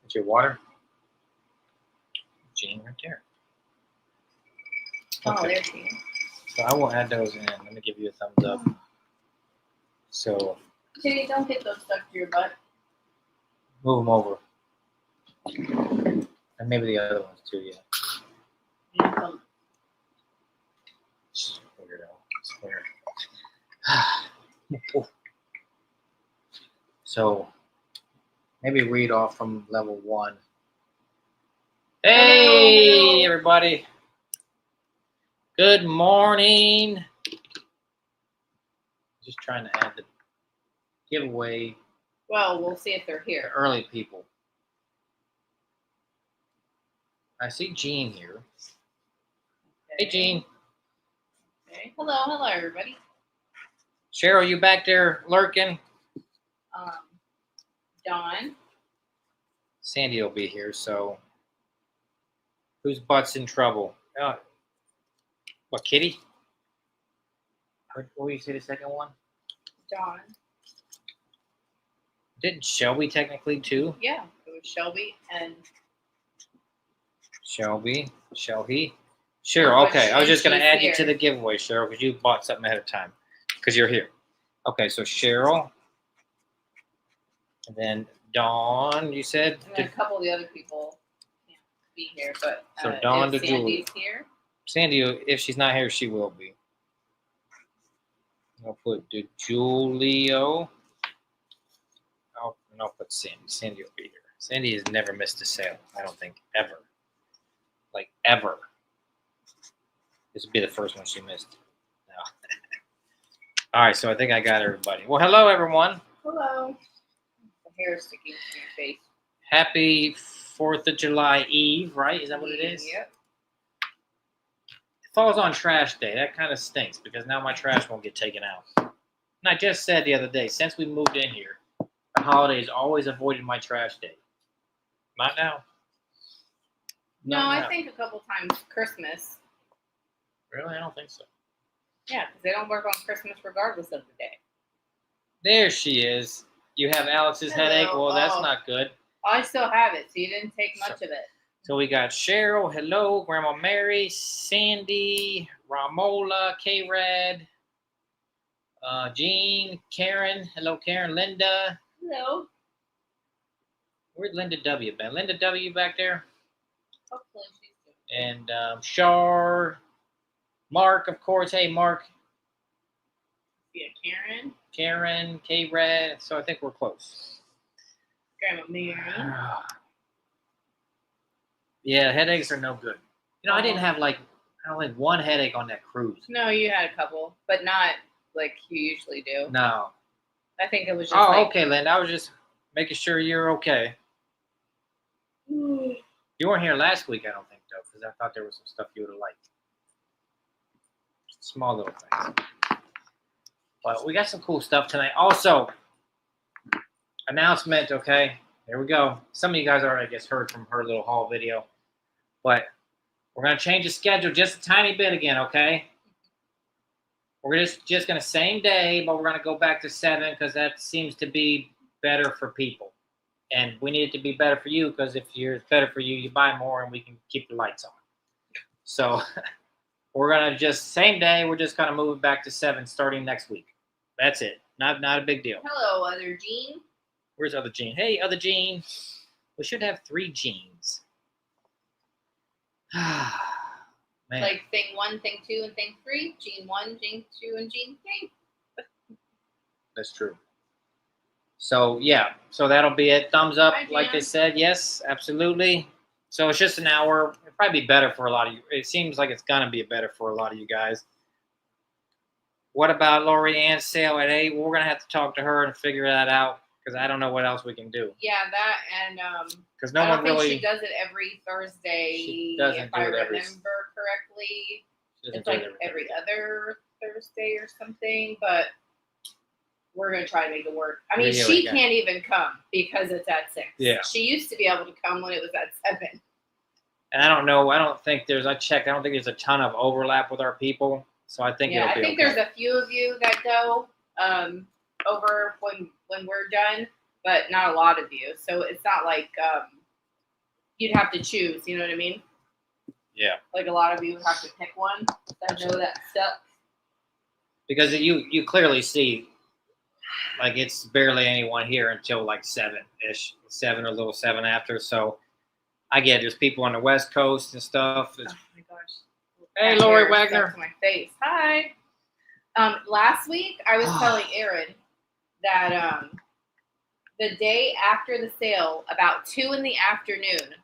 It's your water. Jean right there. Oh, there's you. So I will add those in. Let me give you a thumbs up. So Kitty, don't get those stuck to your butt. move them over. And maybe the other ones too, yeah. Weirdo. It's weird. So maybe read off from level 1. Hey, everybody. Good morning. Just trying to add the giveaway. Well, we'll see if they're The here. early people. I see Jean here. Okay. Hey, Jean. Okay. Hello, everybody. Cheryl, you back there lurking? Dawn. Sandy will be here, so whose butt's in trouble? What, Kitty? What will you say the second one? Dawn. Didn't Shelby technically too? Yeah, it was Shelby and Shelby. Sure, Oh, okay. I was just going to she's add you to here. the giveaway, Cheryl, because you bought something ahead of time. Because you're here. Okay, so Cheryl. And then Dawn, you said? and then a couple of the other people can't be here, but So Dawn if to Julie. Sandy's here. Sandy, if she's not here, she will be. I'll put Julio. I'll put Sandy. Sandy will be here. Sandy has never missed a sale, I don't think, ever. Like, ever. This would be the first one she missed. No. All right, so I think I got everybody. Well, hello, everyone. Hello. The hair is sticking to your face. Happy 4th of July Eve, right? Is that what it is? Yep. It falls on trash day. That kind of stinks because now my trash won't get taken out. And I just said the other day, since we moved in here, the holidays always avoided my trash day. Not now. No, Not I now. think a couple times Christmas. Really? I don't think so. Yeah, because they don't work on Christmas regardless of the day. There she is. You have Alex's Hello. headache? Well, that's Oh. not good. I still have it, so you didn't take much of it. So we got Cheryl, hello, Grandma Mary, Sandy, Ramola, K-Rad, Jean, Karen, hello Karen, Linda. Hello. Where'd Linda W been? Linda W back there? Hopefully she's doing And Shar, Mark, of course. Hey, Mark, Yeah, Karen, K-Rad. So I think we're close. Grandma Mary. Yeah, headaches are no good. You know, I didn't have like one headache on that cruise. No, you had a couple, but not like you usually do. No. I think it was just Oh, like, okay, Linda. I was just making sure you're okay. You weren't here last week, I don't think, though, because I thought there was some stuff you would have liked. Small little things. But we got some cool stuff tonight. Also, announcement, okay? Here we go. Some of you guys already, I guess, heard from her little haul video. But we're going to change the schedule just a tiny bit again, okay? We're just going to same day, but we're going to go back to 7 because that seems to be better for people. And we need it to be better for you because if it's better for you, you buy more and we can keep the lights on. So we're going to just, same day, we're just going to move it back to 7 starting next week. That's it. Not a big deal. hello, other Jean. Where's other Jean? Hey, other Jean. We should have 3 Jeans. Man. Like thing 1, thing 2, and thing 3. Jean 1, Jean 2, and Jean 3. That's true. So, yeah. So that'll be it. Thumbs up, Hi, like they Jan. said. Yes, absolutely. So it's just an hour. It'll probably be better for a lot of you. It seems like it's going to be better for a lot of you guys. What about Lori Ann's sale at 8? Well, we're going to have to talk to her and figure that out because I don't know what else we can do. Yeah, that and Because no I don't one think really. she does it every Thursday. She doesn't if do I it every- remember correctly. she doesn't It's do it like every Thursday. other Thursday or something, but we're gonna try to make it work. I mean, Yeah, she we can. can't even come because it's at 6. Yeah. She used to be able to come when it was at 7. And I don't know. I don't think there's. I checked. I don't think there's a ton of overlap with our people. So I think Yeah, it'll I be think okay. there's a few of you that go over when we're done, but not a lot of you. So it's not like you'd have to choose. You know what I mean? Yeah. Like a lot of you would have to pick one. I know that stuff. Because you clearly see, like, it's barely anyone here until like 7-ish, 7 or a little 7 after. So I get there's people on the West Coast and stuff. Oh my gosh. Hey, That Lori hair Wagner. stuck to my face. Hi. Last week I was telling Aaron that the day after the sale, about 2 in the afternoon,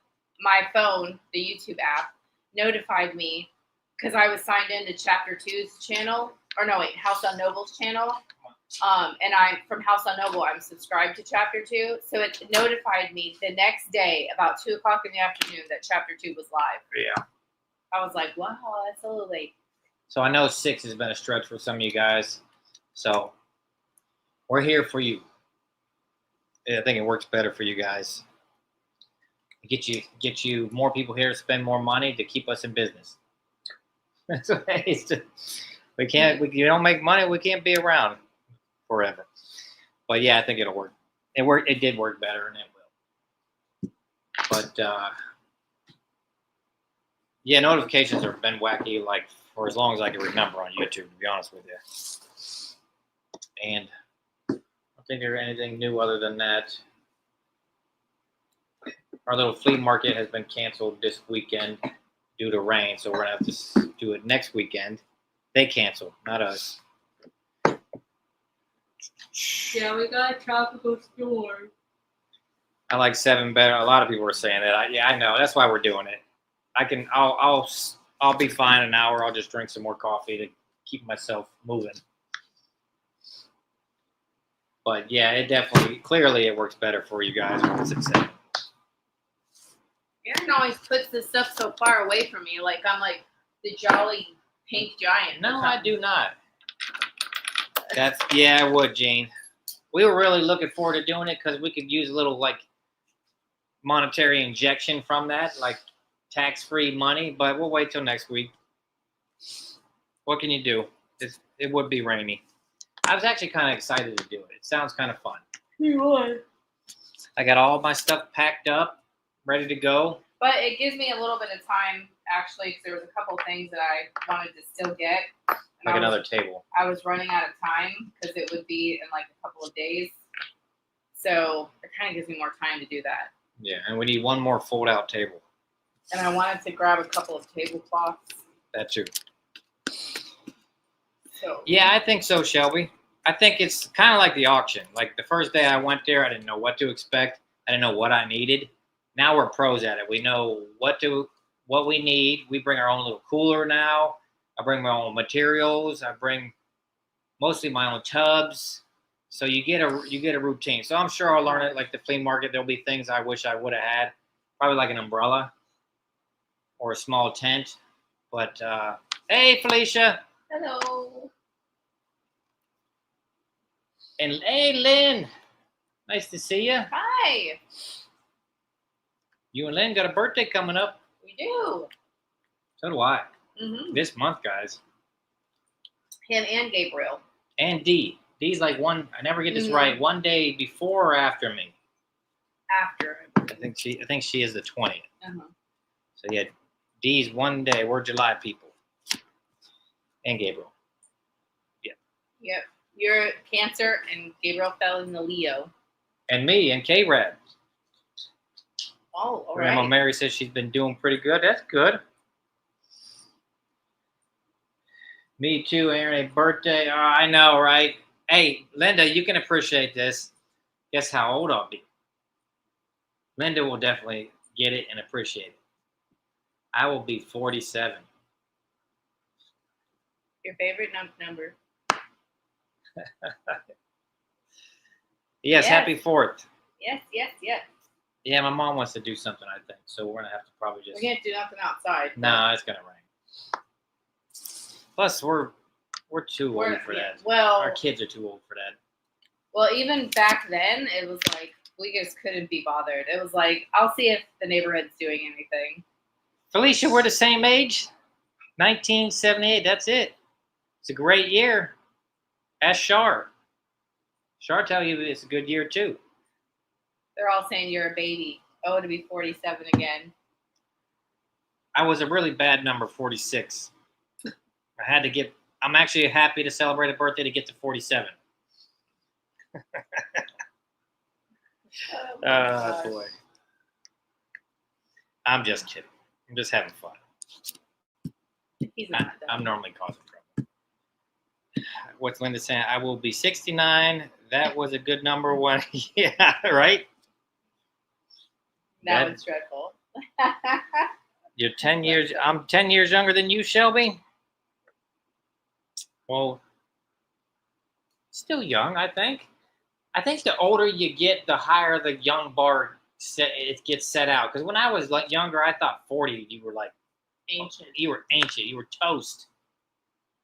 my phone, the YouTube app, notified me because I was signed into Chapter 2's channel, or no, wait, House on Noble's channel. And I'm from House on Noble. I'm subscribed to Chapter 2, so it notified me the next day, about 2 o'clock in the afternoon, that Chapter 2 was live. Yeah. I was like, wow, that's a little late. So I know 6 has been a stretch for some of you guys. So we're here for you. I think it works better for you guys. Get you more people here to spend more money to keep us in business. We can't. You don't make money, we can't be around forever. But yeah, I think it'll work. It did work better, and it will. But yeah, notifications have been wacky, like for as long as I can remember on YouTube. To be honest with you, and I don't think there's anything new other than that. Our little flea market has been canceled this weekend due to rain, so we're gonna have to do it next weekend. They canceled, not us. Yeah, we got a tropical storm. I like 7 better. A lot of people were saying that. Yeah, I know. That's why we're doing it. I'll be fine an hour. I'll just drink some more coffee to keep myself moving. But yeah, it definitely, clearly, it works better for you guys when it's at 7. Aaron always puts this stuff so far away from me, like I'm like the jolly pink giant. No, I do not. Yeah, I would, Gene. We were really looking forward to doing it because we could use a little like monetary injection from that, like tax-free money. But we'll wait till next week. What can you do? It would be rainy. I was actually kind of excited to do it. It sounds kind of fun. You would. I got all my stuff packed up, ready to go. But it gives me a little bit of time, actually, because there was a couple things that I wanted to still get. Like another table. I was running out of time because it would be in like a couple of days. So it kind of gives me more time to do that. Yeah, and we need one more fold-out table. And I wanted to grab a couple of tablecloths. That too. So yeah, I think so, Shelby. I think it's kind of like the auction. Like the first day I went there, I didn't know what to expect. I didn't know what I needed. Now we're pros at it. We know what we need. We bring our own little cooler now. I bring my own materials. I bring mostly my own tubs. So you get a routine. So I'm sure I'll learn it. Like the flea market, there'll be things I wish I would have had. Probably like an umbrella or a small tent. But hey, Felicia. hello. And hey, Lynn. Nice to see you. Hi. You and Lynn got a birthday coming up. We do. So do I. Mm-hmm. This month, guys. Him and Gabriel. And Dee. Dee's like I never get this right. One day before or after me. After. I think she is the 20th. Uh-huh. So yeah, Dee's one day. We're July people. And Gabriel. Yep. You're Cancer and Gabriel fell in the Leo. And me and K-Rad. Oh, all Grandma right. Mary says she's been doing pretty good. That's good. Me too, Aaron. A birthday. Oh, I know, right? Hey, Linda, you can appreciate this. Guess how old I'll be. Linda will definitely get it and appreciate it. I will be 47. Your favorite number? Yes, happy 4th. Yes. Yeah, my mom wants to do something, I think. So we're going to have to probably just... We can't do nothing outside. No, it's going to rain. Plus, we're too old for that. Well, our kids are too old for that. Well, even back then, it was like, we just couldn't be bothered. It was like, I'll see if the neighborhood's doing anything. Felicia, we're the same age. 1978, that's it. It's a great year. Ask Shar. Shar tell you it's a good year, too. They're all saying you're a baby. Oh, to be 47 again. I was a really bad number, 46. I had to get. I'm actually happy to celebrate a birthday to get to 47. Oh, my gosh. Boy. I'm just kidding. I'm just having fun. He's not done. I'm normally causing trouble. What's Linda saying? I will be 69. That was a good number one. Yeah, right? That was dreadful. You're 10 years. I'm 10 years younger than you, Shelby. Well, still young, I think. I think the older you get, the higher the young bar it gets set out. Because when I was like younger, I thought 40, you were like Ancient. You were ancient. You were toast.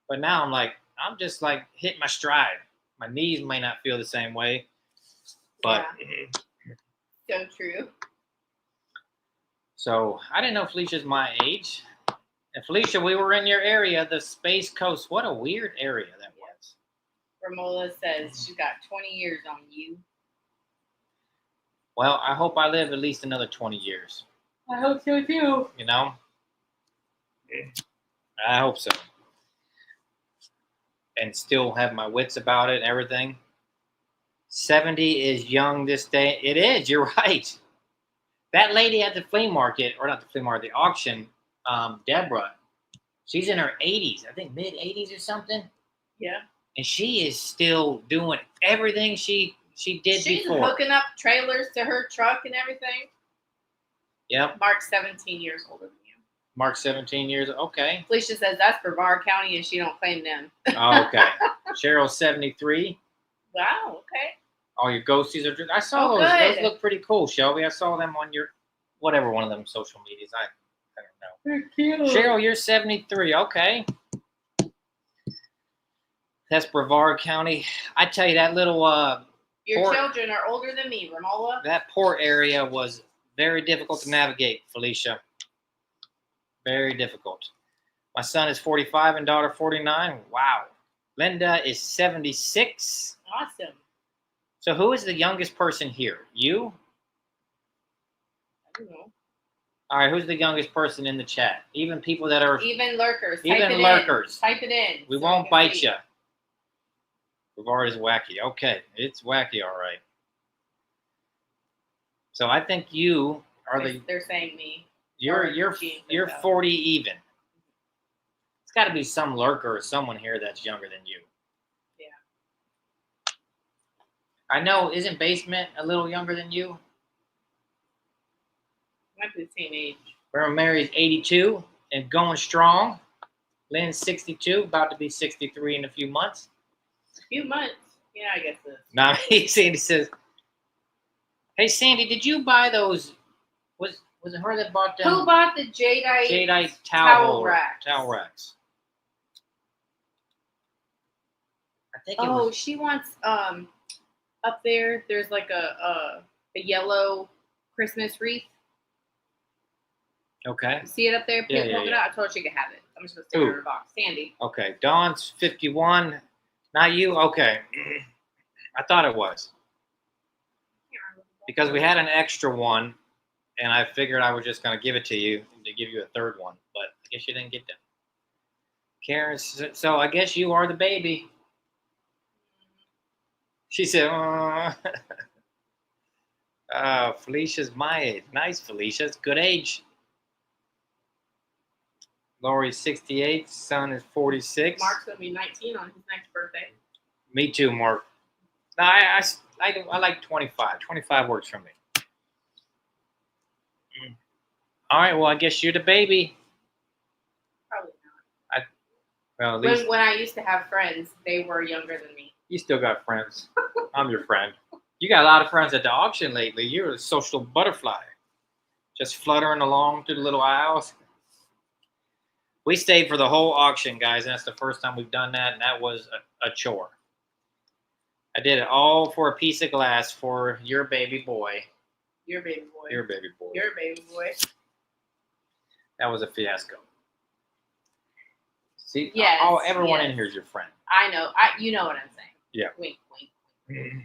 But now I'm just like hitting my stride. My knees may not feel the same way, but So true. So I didn't know Felicia's my age. And Felicia, we were in your area, the Space Coast. What a weird area that was. Romola says she's got 20 years on you. Well, I hope I live at least another 20 years. I hope so too. You know? I hope so. And still have my wits about it and everything. 70 is young this day. It is, you're right. That lady at the flea market, or not the flea market, the auction, Deborah, she's in her 80s, I think mid 80s or something. Yeah. And she is still doing everything she did before. She's hooking up trailers to her truck and everything. Yep. Mark's 17 years older than you. Mark's 17 years, okay. Felicia says that's Brevard County and she don't claim them. Oh, okay. Cheryl's 73. Wow, okay. All your ghosties are. I saw those. Good. Those look pretty cool, Shelby. I saw them on your, whatever one of them social medias. I don't know. They're cute. Cheryl, you're 73. Okay. That's Brevard County. I tell you, that little your port, children are older than me, Romola. That port area was very difficult to navigate, Felicia. Very difficult. My son is 45 and daughter 49. Wow. Linda is 76. Awesome. So who is the youngest person here? You? I don't know. All right, who's the youngest person in the chat? Even people that are... Even lurkers. Even lurkers. Type it in. We won't bite you. Brevard is wacky. Okay, it's wacky, all right. So I think you are They're saying me. You're 40 even. It's got to be some lurker or someone here that's younger than you. Yeah. I know. Isn't Basement a little younger than you? Might be the same age. Grandma Mary's 82 and going strong. Lynn's 62, about to be 63 in a few months. A few months? Yeah, I guess so. Now, Sandy says, hey, Sandy, did you buy those? Was it her that bought them? Who bought the jadeite towel racks? Towel racks. I think it was. She wants up there. There's like a yellow Christmas wreath. Okay. You see it up there? Yeah. I told her she could have it. I'm just gonna stick it in her box. Sandy. Okay. Dawn's 51. Not you. Okay. I thought it was because we had an extra one, and I figured I was just gonna give it to you to give you a third one, but I guess you didn't get that. Karen, so I guess you are the baby. She said, Felicia's my age. Nice, Felicia. It's good age. Lori's 68. Son is 46. Mark's going to be 19 on his next birthday. Me too, Mark. No, I like 25. 25 works for me. All right, well, I guess you're the baby. Probably not. Well, at least when I used to have friends, they were younger than me. You still got friends. I'm your friend. You got a lot of friends at the auction lately. You're a social butterfly. Just fluttering along through the little aisles. We stayed for the whole auction, guys, and that's the first time we've done that, and that was a chore. I did it all for a piece of glass for your baby boy. Your baby boy. Your baby boy. Your baby boy. That was a fiasco. See, yes, everyone in here is your friend. I know. You know what I'm saying. Yeah. Wink, wink.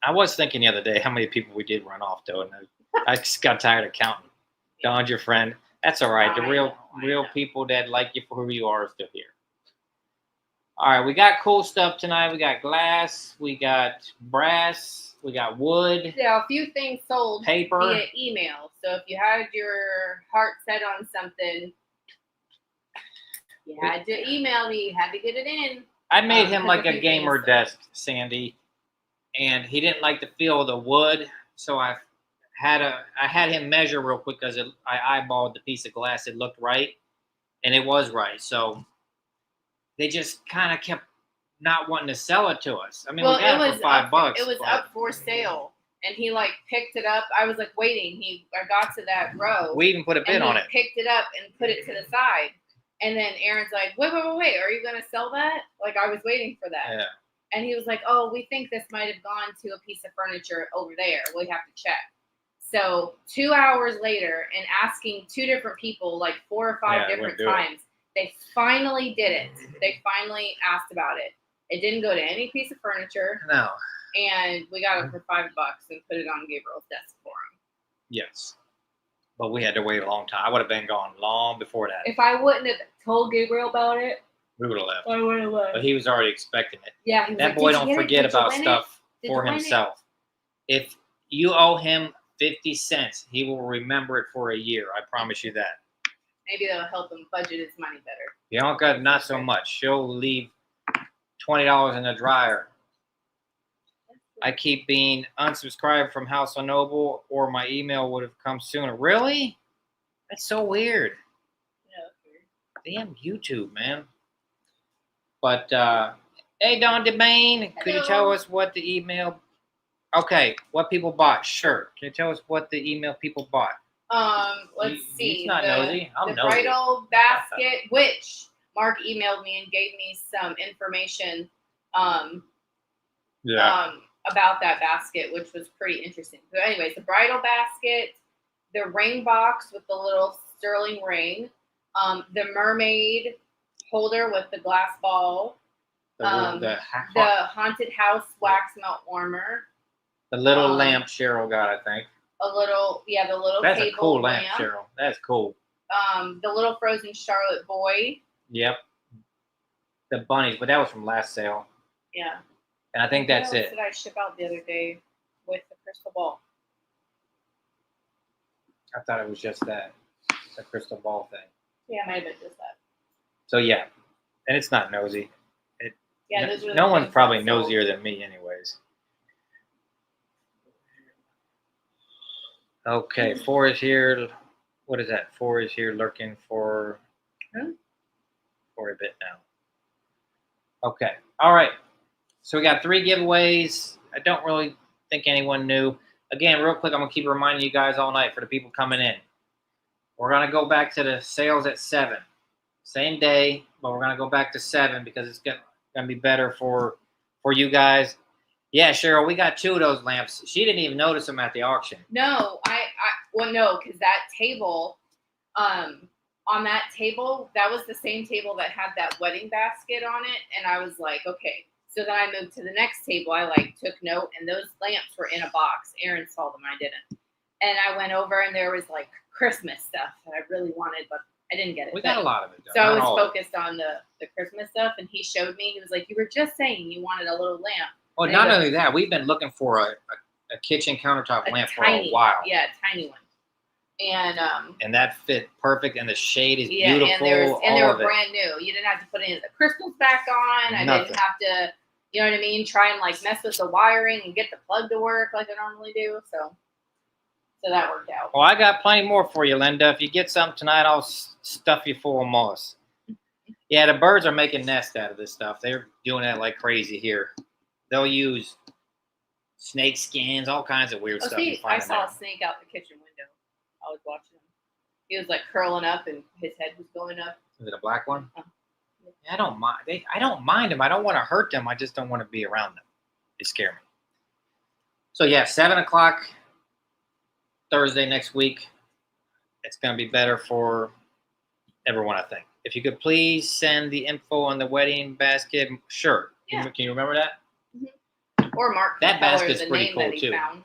I was thinking the other day how many people we did run off, though, and I just got tired of counting. Don's your friend. That's all right. The I real know. people that like you for who you are still here. All right, we got cool stuff tonight. We got glass, we got brass, we got wood, Yeah, a few things sold paper. via email. So if you had your heart set on something, you had to email me. You had to get it in. I made him like a a few gamer things desk, Sandy, and he didn't like the feel of the wood, so I had him measure real quick because I eyeballed the piece of glass. It looked right, and it was right. So they just kind of kept not wanting to sell it to us. I mean, Well, we got it it was for $5. It was but up for sale, and he like picked it up. I was like waiting. I got to that row. We even put a bid and on he it. picked it up and put it to the side. And then Aaron's like, wait, are you gonna sell that? Like I was waiting for that. Yeah. And he was like, oh, we think this might have gone to a piece of furniture over there. We have to check. So 2 hours later, and asking 2 different people, like 4 or 5 different times, they finally did it. They finally asked about it. It didn't go to any piece of furniture. No. And we got it for $5 and put it on Gabriel's desk for him. Yes. But we had to wait a long time. I would have been gone long before that. If I wouldn't have told Gabriel about it, we would have left. I would have left. But he was already expecting it. Yeah, he was that like, boy don't forget about stuff for win it? himself. If you owe him 50 cents, he will remember it for a year. I promise you that. Maybe that'll help him budget his money better. Bianca, not so much. She'll leave $20 in the dryer. I keep being unsubscribed from House on Noble, or my email would have come sooner. Really? That's so weird. Yeah, that's weird. Damn YouTube, man. But hey, Don DeBain, could you tell us what the email? Okay, what people bought? Sure. Can you tell us what the email people bought? Let's see. He's not nosy. I'm the nosy. bridal basket, which Mark emailed me and gave me some information. About that basket, which was pretty interesting. So, anyways, the bridal basket, the ring box with the little sterling ring, the mermaid holder with the glass ball, the haunted house wax melt warmer, the little lamp Cheryl got, I think. The little That's table a cool lamp, lamp. Cheryl. That's cool. The little frozen Charlotte boy. Yep. The bunnies, but that was from last sale. Yeah. And I think that's it. What did I ship out the other day with the crystal ball? I thought it was just that, the crystal ball thing. Yeah, it might have been just that. So yeah, and it's not nosy. No one's probably nosier than me, anyways. Okay, 4 is here. What is that? 4 is here lurking for a bit now. Okay, all right. So we got 3 giveaways. I don't really think anyone knew. Again, real quick, I'm going to keep reminding you guys all night for the people coming in. We're going to go back to the sales at 7. Same day, but we're going to go back to 7 because it's going to be better for you guys. Yeah, Cheryl, we got 2 of those lamps. She didn't even notice them at the auction. No, no, because that table, on that table, that was the same table that had that wedding basket on it, and I was like, okay. So then I moved to the next table. I took note, and those lamps were in a box. Aaron saw them, I didn't. And I went over, and there was Christmas stuff that I really wanted, but I didn't get it. We got a lot of it, though. So I was focused on the Christmas stuff, and he showed me. He was like, "You were just saying you wanted a little lamp." Well, not only that, we've been looking for a kitchen countertop lamp for a while. Yeah, a tiny one. And that fit perfect, and the shade is beautiful. And they were brand new. You didn't have to put any of the crystals back on. I didn't have to, you know what I mean, try and mess with the wiring and get the plug to work like I normally do. So that worked out. Well, I got plenty more for you, Linda. If you get something tonight, I'll stuff you full of moss. Yeah, the birds are making nests out of this stuff. They're doing that like crazy here. They'll use snake skins, all kinds of weird stuff. I saw a snake out the kitchen window. I was watching him. He was curling up, and his head was going up. Is it a black one? Yeah, I don't mind. I don't mind them. I don't want to hurt them. I just don't want to be around them. They scare me. So yeah, 7 o'clock Thursday next week. It's going to be better for everyone, I think. If you could please send the info on the wedding basket. Sure. Yeah. Can you remember that? Mm-hmm. Or Mark. That basket's pretty cool too. Found.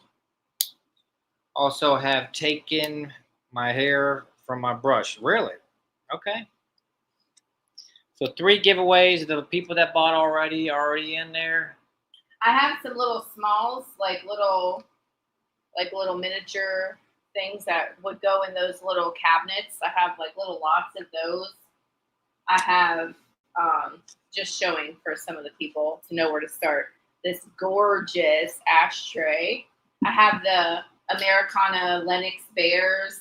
Also have taken my hair from my brush. Really? Okay. So 3 giveaways. The people that bought already in there. I have some little smalls, like little miniature things that would go in those little cabinets. I have like little lots of those. I have just showing for some of the people to know where to start. This gorgeous ashtray. I have the Americana Lenox Bears.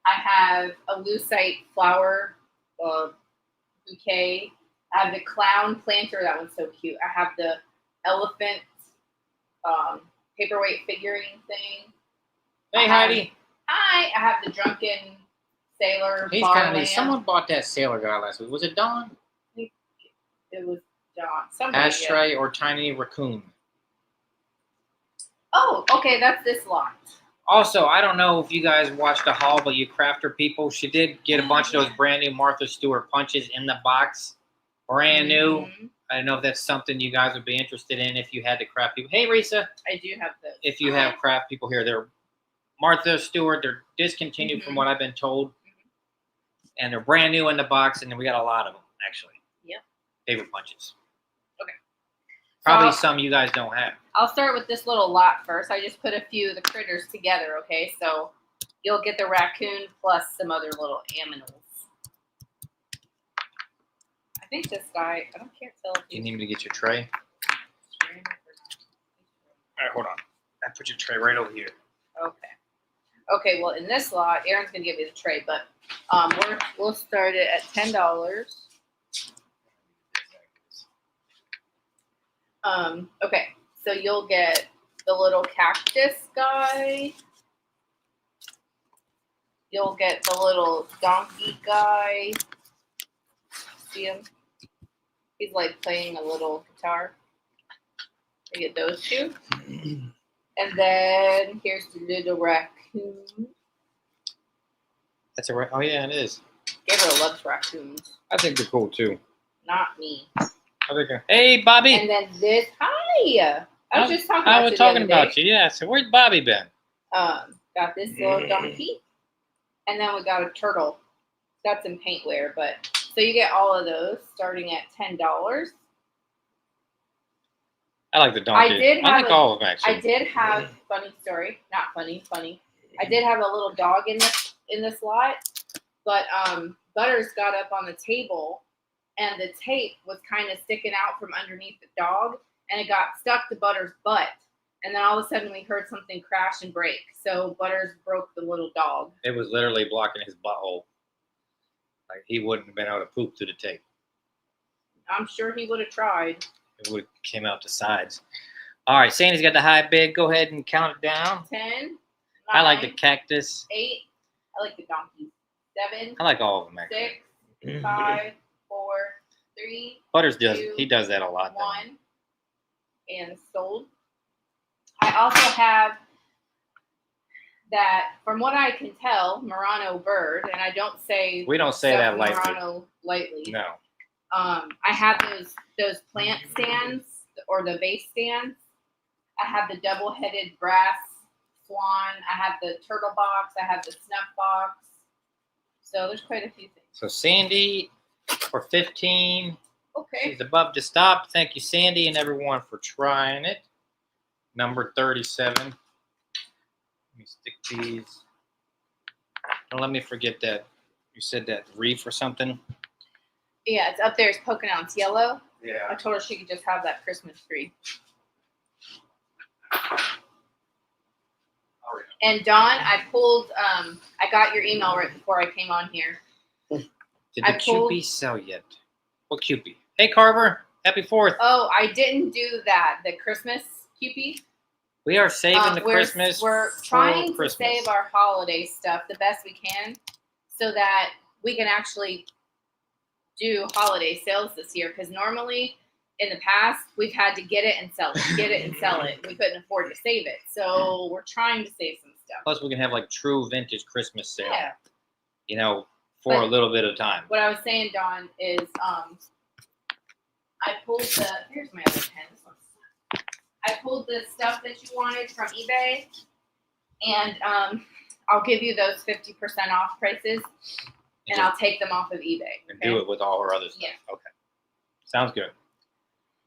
I have a lucite flower bouquet. I have the clown planter. That one's so cute. I have the elephant paperweight figurine thing. Hey, Heidi. Hi. I have the drunken sailor. He's bar kind of lamp. neat. Someone bought that sailor guy last week. Was it Don? It was John. Somebody, Ashtray or tiny raccoon. Oh, okay. That's this lot. Also, I don't know if you guys watched the haul, but you crafter people, she did get a bunch of those brand new Martha Stewart punches in the box. Brand new. I don't know if that's something you guys would be interested in if you had the craft people. Hey, Risa. I do have those. If you have craft people here, they're Martha Stewart. They're discontinued from what I've been told. And they're brand new in the box, and we got a lot of them, actually. Yep. Favorite punches. Okay. Probably some you guys don't have. I'll start with this little lot first. I just put a few of the critters together, okay? So you'll get the raccoon plus some other little animals. I think this guy, can't tell if You need me to get your tray? All right, hold on. I put your tray right over here. Okay. Okay, well, in this lot, Aaron's going to give me the tray, but we'll start it at $10. Okay, so you'll get the little cactus guy. You'll get the little donkey guy. See him? He's like playing a little guitar. You get those two. And then here's the little raccoon. That's a oh yeah, it is. Gabriel loves raccoons. I think they're cool too. Not me. I think hey, Bobby. And then this. Hi. I was just talking about I was talking about you. Yeah. So where's Bobby been? Got this little donkey, and then we got a turtle. Got some paintware, but so you get all of those starting at $10. I like the donkey. I like all of them actually. I did have funny story, not funny. I did have a little dog in this lot, but Butters got up on the table, and the tape was kind of sticking out from underneath the dog, and it got stuck to Butters' butt. And then all of a sudden we heard something crash and break. So Butters broke the little dog. It was literally blocking his butthole. Like he wouldn't have been able to poop through the tape. I'm sure he would have tried. It would have came out the sides. All right, Sandy's got the high bid. Go ahead and count it down. 10. 9, I like the cactus. 8. I like the donkey. 7. I like all of them actually. 6. 5. 4. 3. Butters does. 2, He does that a lot. 1. And sold. I also have that, from what I can tell, Murano bird, and I don't say we don't say that lightly. Murano lightly. No. I have those plant stands or the vase stands. I have the double-headed brass swan. I have the turtle box. I have the snuff box. So there's quite a few things. So Sandy for 15. Okay. She's above to stop. Thank you, Sandy, and everyone for trying it. Number 37. Let me stick these. Don't let me forget that. You said that reef or something. Yeah, it's up there. It's poking out. It's yellow. Yeah. I told her she could just have that Christmas tree. And Dawn, I pulled. I got your email right before I came on here. Did the Cupie sell yet? What Cupie? Hey, Carver. Happy 4th. Oh, I didn't do that. The Christmas Cupie. We are saving the Christmas. We're trying to save our holiday stuff the best we can, so that we can actually do holiday sales this year. Because normally, in the past, we've had to get it and sell it, get it and sell it. We couldn't afford to save it, so we're trying to save some stuff. Plus, we can have like true vintage Christmas sale. Yeah. You know, for a little bit of time. What I was saying, Dawn, is I pulled the. Here's my other pen. This one's I pulled the stuff that you wanted from eBay, And I'll give you those 50% off prices, and I'll take them off of eBay. And do it with all our other stuff. Yeah. Okay. Sounds good.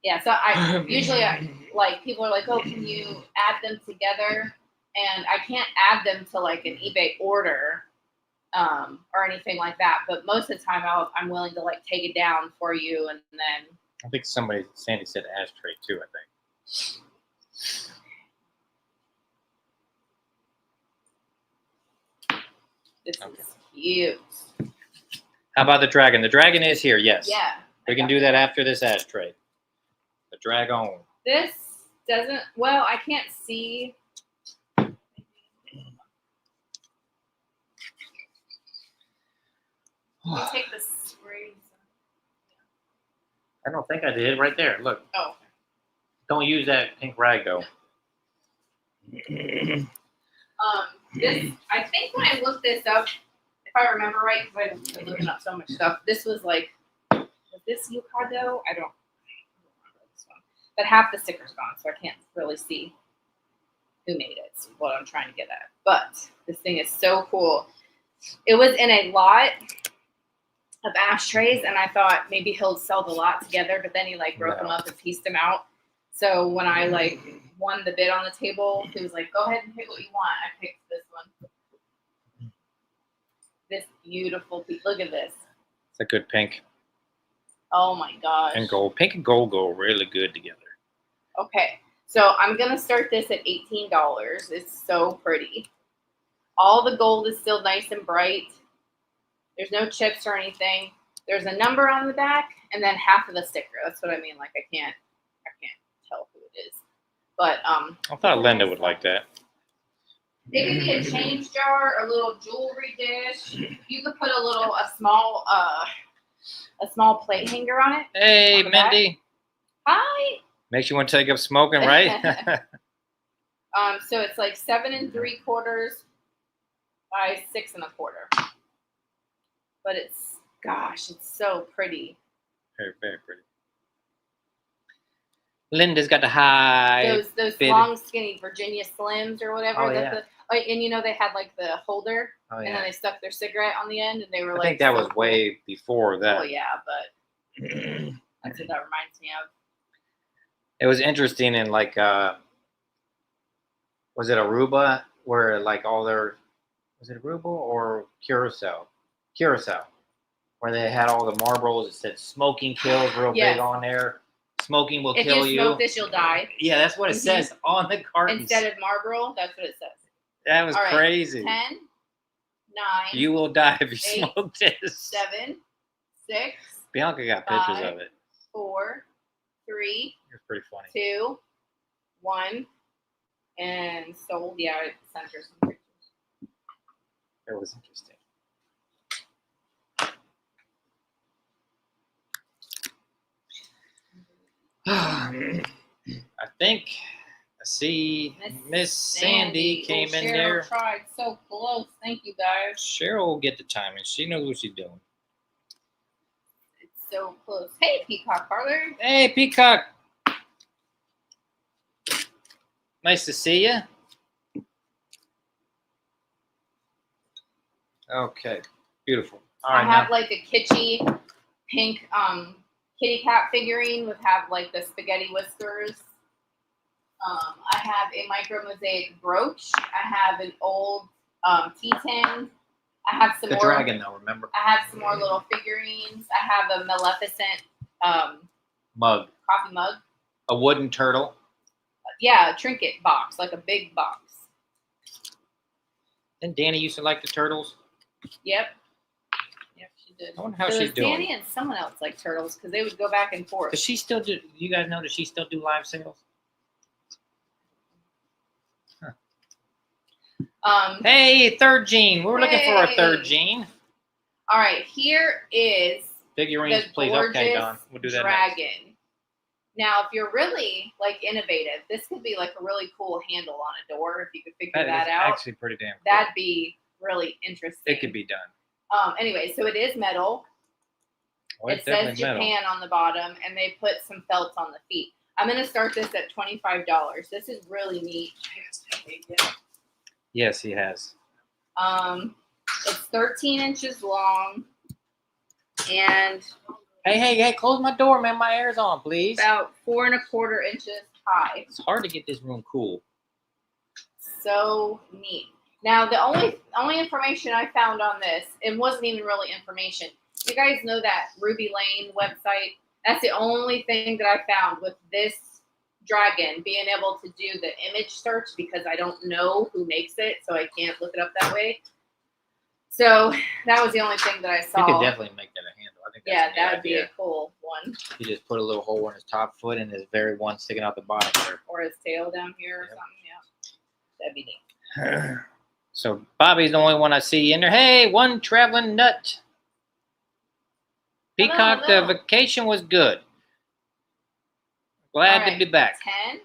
Yeah, so I usually like people are like, oh, can you add them together? And I can't add them to like an eBay order or anything like that. But most of the time, I'm willing to like take it down for you, and then I think Sandy said ashtray too. I think. This is cute. How about the dragon? The dragon is here. Yes. Yeah. We can do that after this ashtray. The dragon. This doesn't. Well, I can't see. We'll take the sprays. I don't think I did. Right there. Look. Oh. Don't use that pink rag though. This, I think when I looked this up, if I remember right, because I've been looking up so much stuff, this was like, was this Yukado? I don't remember this one. But half the sticker's gone, so I can't really see who made it, is what I'm trying to get at. But this thing is so cool. It was in a lot of ashtrays, and I thought maybe he'll sell the lot together, but then he like broke them up and pieced them out. So when I like won the bid on the table, he was like, go ahead and pick what you want. I picked this one. This beautiful piece. Look at this. It's a good pink. Oh my gosh. And gold. Pink and gold go really good together. Okay. So I'm going to start this at $18. It's so pretty. All the gold is still nice and bright. There's no chips or anything. There's a number on the back and then half of the sticker. That's what I mean. Like I can't tell who it is. But I thought Linda would like that. it could be a change jar, a little jewelry dish. You could put a small plate hanger on it. Hey, on Mindy. Hi. Makes you want to take up smoking, right? So it's like 7 3/4 by 6 1/4. But it's so pretty. Very, very pretty. Linda's got the high. Those long, skinny Virginia Slims or whatever. Oh, yeah. And you know they had like the holder, Oh, and then yeah. they stuck their cigarette on the end, and they were I like. think that so was way before that. Oh yeah, but that's what that reminds me of. It was interesting in like, was it Aruba where like all their, was it Aruba or Curacao? Curacao, where they had all the Marlboros that said smoking kills real Yes. big on there. Smoking will If kill you smoke this, you'll die. Yeah, that's what it says on the cartons. Instead of Marlboro, that's what it says. That was All right, crazy. 10, 9. You will die if you 8, smoke this. 7, 6. Bianca got pictures 5, of it. 4, 3, It was pretty funny. 2, 1, and sold. Yeah, I sent her some pictures. It was interesting. I think I see Miss Sandy came in Cheryl there. Tried so close. Thank you guys. Cheryl will get the timing. She knows what she's doing. It's so close. Hey, Peacock Parlor. Hey, Peacock. Nice to see you. Okay, beautiful. All right, I have like a kitschy pink kitty cat figurine with like the spaghetti whiskers. I have a micro mosaic brooch. I have an old tea tin. I have some the more. dragon, though. Remember? I have some more little figurines. I have a Maleficent Mug. coffee mug. A wooden turtle. Yeah, a trinket box, like a big box. And Danny used to like the turtles. Yep. Yep, she did. I wonder how So she's doing. Danny and someone else like turtles because they would go back and forth. Does she still do? You guys know? Does she still do live sales? Hey, third Gene. We're looking for a third Gene. All right, here is Figurines, the please. gorgeous Okay, Don. We'll do that dragon. next. Now, if you're really like innovative, this could be like a really cool handle on a door. If you could figure that is out, actually pretty damn cool. that'd be really interesting. It could be done. Anyway, so it is metal. Oh, It says Japan on the bottom, and they put some felts on the feet. I'm going to start this at $25. This is really neat. Yes, he has. It's 13 inches long and Hey, close my door, man. My air's on, please. about 4¼ inches high. It's hard to get this room cool. So neat. Now, the only information I found on this, it wasn't even really information. You guys know that Ruby Lane website? That's the only thing that I found with this dragon, being able to do the image search, because I don't know who makes it, so I can't look it up that way. So that was the only thing that I saw. You could definitely make that a handle. I think that's that would be a cool one. You just put a little hole in his top foot and his very one sticking out the bottom there. Or his tail down here or something, yeah. That'd be neat. So Bobby's the only one I see in there. Hey, one traveling nut. Peacock, Hello. the vacation was good. Glad to be back. 10,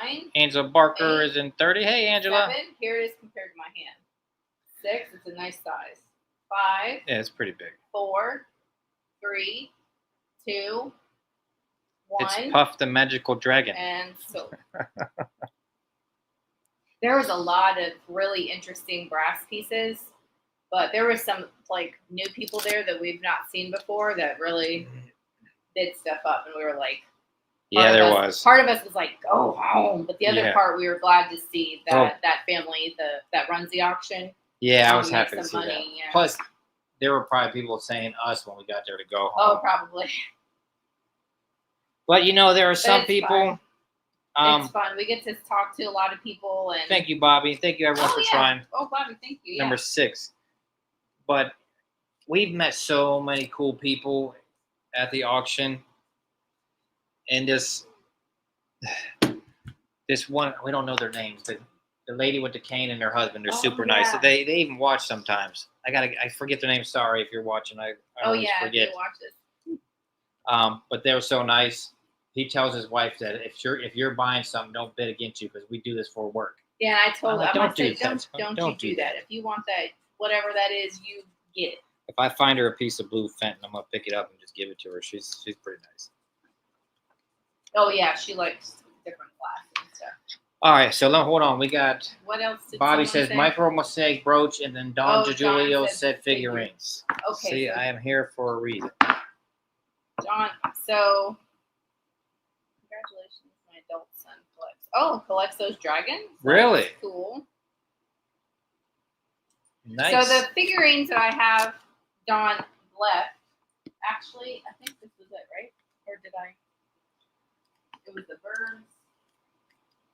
9. Angela Barker 8, is in 30. Hey, Angela. 7. Here it is compared to my hand. 6. It's a nice size. 5. Yeah, it's pretty big. 4, 3, 2, 1. It's Puff the Magical Dragon. And so there was a lot of really interesting brass pieces, but there were some like new people there that we've not seen before that really did stuff up, and we were like, yeah, there was. Part of us was like, go home, but the other part we were glad to see that that family that runs the auction. Yeah, I was happy to see money, that. yeah. Plus, there were probably people saying us when we got there to go home. Oh, probably. But there are some people. It's fun. We get to talk to a lot of people, and thank you, Bobby. Thank you, everyone, for trying. Oh, Bobby, thank you. Number 6. But we've met so many cool people at the auction, and this one, we don't know their names, but the lady with the cane and her husband, they're super nice. So they even watch sometimes. I forget their name. Sorry if you're watching. I always forget. I watch this. But they were so nice. He tells his wife that if you're buying something, don't bid against you, because we do this for work. Yeah, I told him, don't do that. If you want that, whatever that is, you get it. If I find her a piece of blue Fenton, I'm gonna pick it up and just give it to her. She's pretty nice. Oh yeah, she likes different classes and stuff. All right, so hold on. We got. What else? Bobby says micro mosaic brooch, and then Don Julio said figurines. Okay. See, I am here for a reason. John, so congratulations, my adult son collects those dragons. Really? That's cool. Nice. So the figurines that I have, Don left. Actually, I think this was it, right? Or did I? It was the birds.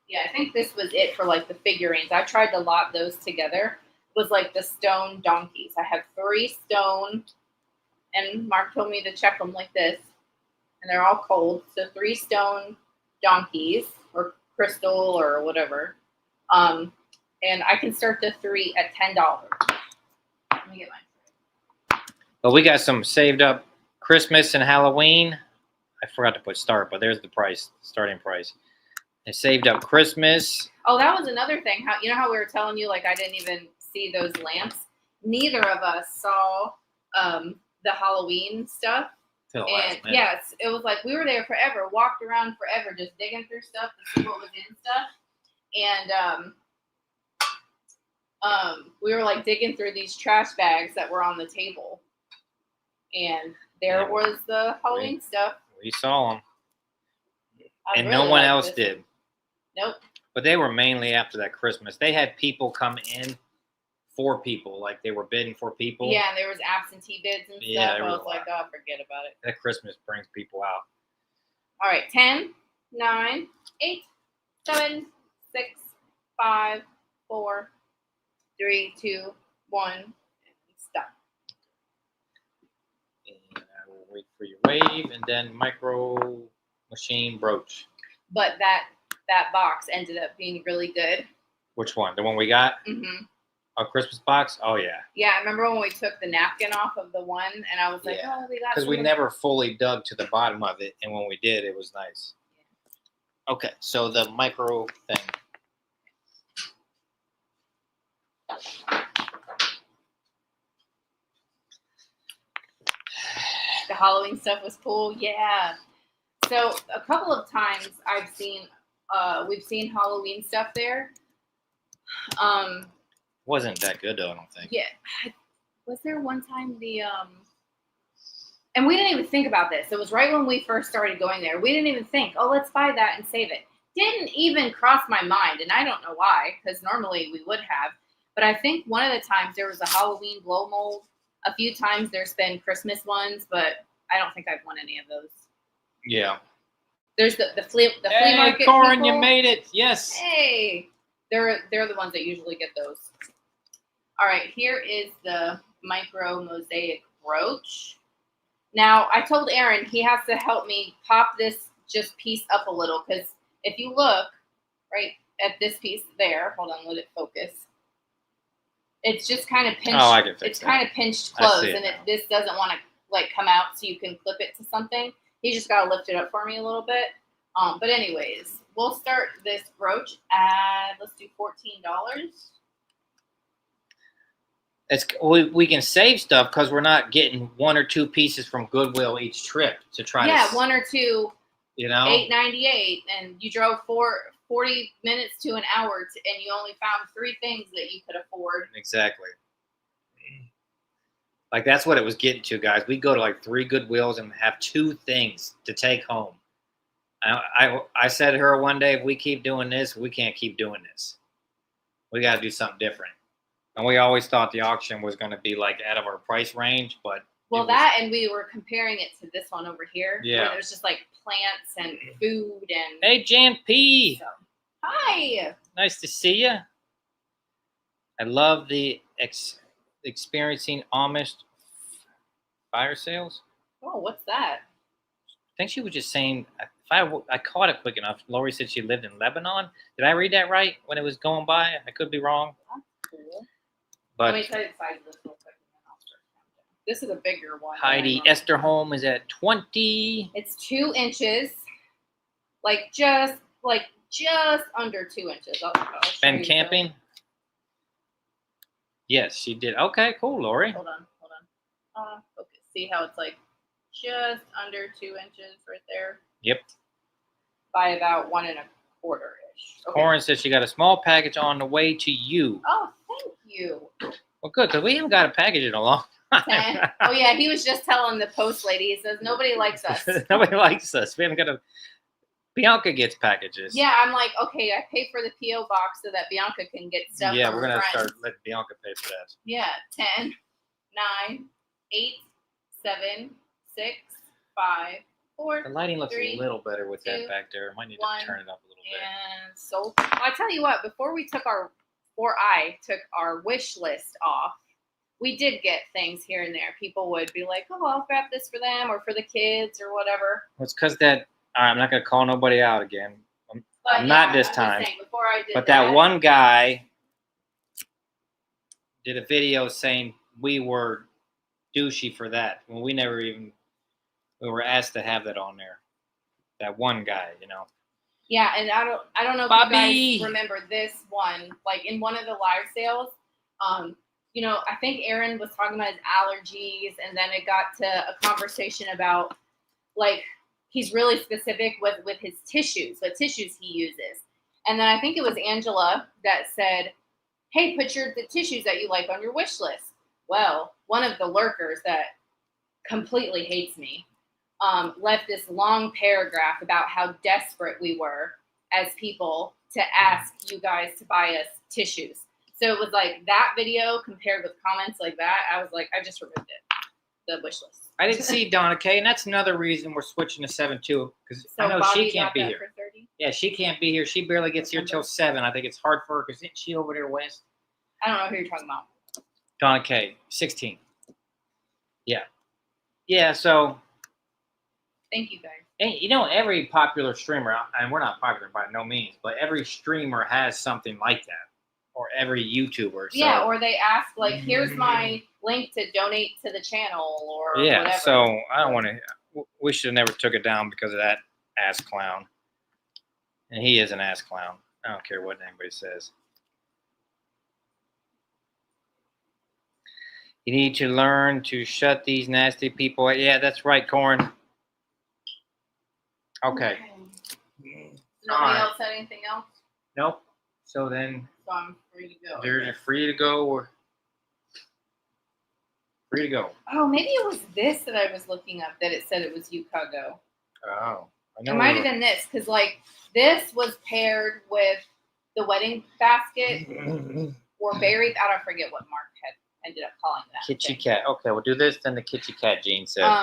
Yeah, I think this was it for like the figurines. I tried to lot those together. It was like the stone donkeys. I have 3 stone, and Mark told me to check them like this, and they're all cold. So 3 stone donkeys or crystal or whatever. And I can start the 3 at $10. Let me get mine. Well, we got some saved up Christmas and Halloween. I forgot to put start, but there's the price, starting price. I saved up Christmas. Oh, that was another thing. How we were telling you, like, I didn't even see those lamps. Neither of us saw the Halloween stuff. Till the last minute. Yes, it was like we were there forever, walked around forever, just digging through stuff to see what was in stuff. And we were like digging through these trash bags that were on the table, and there was the Halloween stuff. We saw them, and really no one else did. Nope. But they were mainly after that Christmas. They had people come in for people, like they were bidding for people. Yeah, and there was absentee bids and stuff. Yeah, I was like, oh, forget about it. That Christmas brings people out. All right, 10, 9, 8, 7, 6, 5, 4, 3, 2, 1, and stop. And I will wait for your wave, and then micro machine brooch. But that box ended up being really good. Which one? The one we got? Mm-hmm. A Christmas box? Oh, yeah. Yeah, I remember when we took the napkin off of the one, and I was like, oh, we got. Because we never fully dug to the bottom of it, and when we did, it was nice. Yeah. Okay, so the micro thing. The Halloween stuff was cool. Yeah. So a couple of times we've seen Halloween stuff there. Wasn't that good though, I don't think. Yeah. Was there one time and we didn't even think about this. It was right when we first started going there. We didn't even think, oh, let's buy that and save it. Didn't even cross my mind, and I don't know why, because normally we would have. But I think one of the times there was a Halloween blow mold. A few times there's been Christmas ones, but I don't think I've won any of those. Yeah. There's the flea market. Hey, Corin, people. you made it. Yes. Hey, they're the ones that usually get those. All right, here is the micro mosaic brooch. Now, I told Aaron he has to help me pop this just piece up a little, because if you look right at this piece there, hold on, let it focus. It's just kind of pinched. Oh, I can fix it's that. kind of pinched closed, it and now. this doesn't want to like come out, so you can clip it to something. You just gotta lift it up for me a little bit. But anyways, we'll start this brooch at, let's do $14. We can save stuff because we're not getting 1 or 2 pieces from Goodwill each trip to try to. Yeah, 1 or 2. You know, $8.98, and you drove 40 minutes to an hour, and you only found 3 things that you could afford. Exactly. Like that's what it was getting to, guys. We go to like 3 Goodwills and have 2 things to take home. I said to her one day, if we keep doing this, we can't keep doing this. We got to do something different. And we always thought the auction was going to be like out of our price range, but well, that and we were comparing it to this one over here. Yeah, where there's just like plants and food and. Hey, Jan P. So, hi. Nice to see you. I love the experiencing Amish fire sales. Oh, what's that? I think she was just saying. If I caught it quick enough. Lori said she lived in Lebanon. Did I read that right when it was going by? I could be wrong. That's cool. But let me tell you the size of this real quick. This is a bigger one. Heidi Esterholm is at 20. It's 2 inches, like just under 2 inches. I'll Been camping? That. Yes, she did. Okay, cool, Lori. Hold on. Okay, see how it's like just under 2 inches right there? Yep. By about 1 1/4 ish. Okay. Corin says she got a small package on the way to you. Oh, thank you. Well, good, because we haven't got a package in a long time. Oh, yeah, he was just telling the post lady, he says, nobody likes us. Nobody likes us. We haven't got a... Bianca gets packages. Yeah, I'm like, okay, I pay for the P.O. box so that Bianca can get stuff. Yeah, we're going to start letting Bianca pay for that. Yeah, 10, 9, 8, 7, 6, 5, 4. The lighting looks 3, a little better with 2, that back there. Might need 1, to turn it up a little bit. And so, I tell you what, before I took our wish list off, we did get things here and there. People would be like, oh, I'll grab this for them or for the kids or whatever. Well, it's because that, all right, I'm not going to call nobody out again. I'm not this time. Saying, before I did but that one guy did a video saying we were douchey for that when we were asked to have that on there. That one guy, you know. Yeah, and I don't know if Bobby. you guys remember this one, like in one of the live sales. You know, I think Aaron was talking about his allergies, and then it got to a conversation about like he's really specific with his tissues, what tissues he uses. And then I think it was Angela that said, hey, put the tissues that you like on your wish list. Well, one of the lurkers that completely hates me left this long paragraph about how desperate we were as people to ask you guys to buy us tissues. So it was like that video compared with comments like that. I was like, I just removed it, the wish list. I didn't see Donna Kay, and that's another reason we're switching to 7-2 because I know Bobby she can't be here. For 30? Yeah, she can't be here. She barely gets here till 7. I think it's hard for her because isn't she over there west? I don't know who you're talking about. Donna Kay, 16. Yeah. Yeah, so. Thank you, guys. And you know, every popular streamer, and we're not popular by no means, but every streamer has something like that. Or every YouTuber. So. Yeah, or they ask, like, here's my link to donate to the channel or yeah, whatever. So I don't want to. We should have never took it down because of that ass clown. And he is an ass clown. I don't care what anybody says. You need to learn to shut these nasty people out. Yeah, that's right, Corin. Okay. Nobody else said anything else? Nope. So then So I'm free to go. they're free to go or free to go. Oh, maybe it was this that I was looking up that it said it was Yukago. Oh, I know. It might have been this because like this was paired with the wedding basket or berry. I don't forget what Mark had ended up calling that. Kitty thing. cat. Okay, we'll do this. Then the kitty cat. Jean said.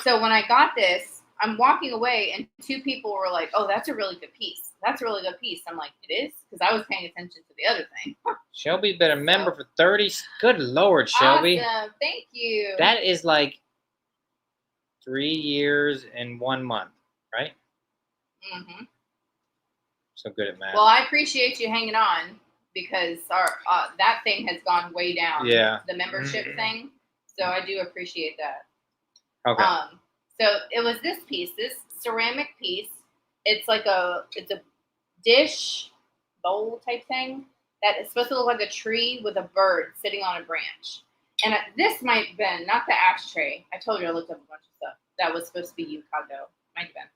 So when I got this, I'm walking away and two people were like, "Oh, that's a really good piece. That's a really good piece." I'm like, "It is," because I was paying attention to the other thing. Shelby been a member for 30. Good Lord, Shelby. Awesome. Thank you. That is like 3 years and 1 month, right? Mm-hmm. So good at math. Well, I appreciate you hanging on because our that thing has gone way down. Yeah. The membership thing. So I do appreciate that. Okay. So it was this piece, this ceramic piece. It's a dish bowl type thing that is supposed to look like a tree with a bird sitting on a branch. And this might have been not the ashtray. I told you I looked up a bunch of stuff that was supposed to be Yukago. Might have been.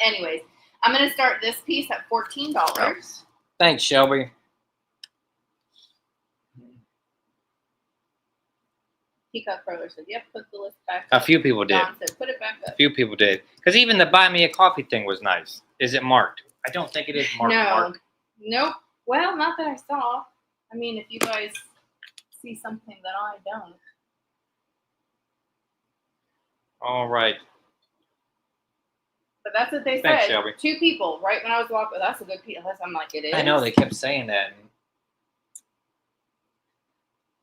Anyways, I'm gonna start this piece at $14. Thanks, Shelby. Peacock Curler said, "Yep, put the list back A up." few people did. Don said, "Put it back up." A few people did. Because even the buy me a coffee thing was nice. Is it marked? I don't think it is marked. No. Mark. Nope. Well, not that I saw. I mean, if you guys see something that I don't. All right. But that's what they Thanks, said. Shelby. Two people, right when I was walking, that's a good piece. I'm like, it is. I know they kept saying that.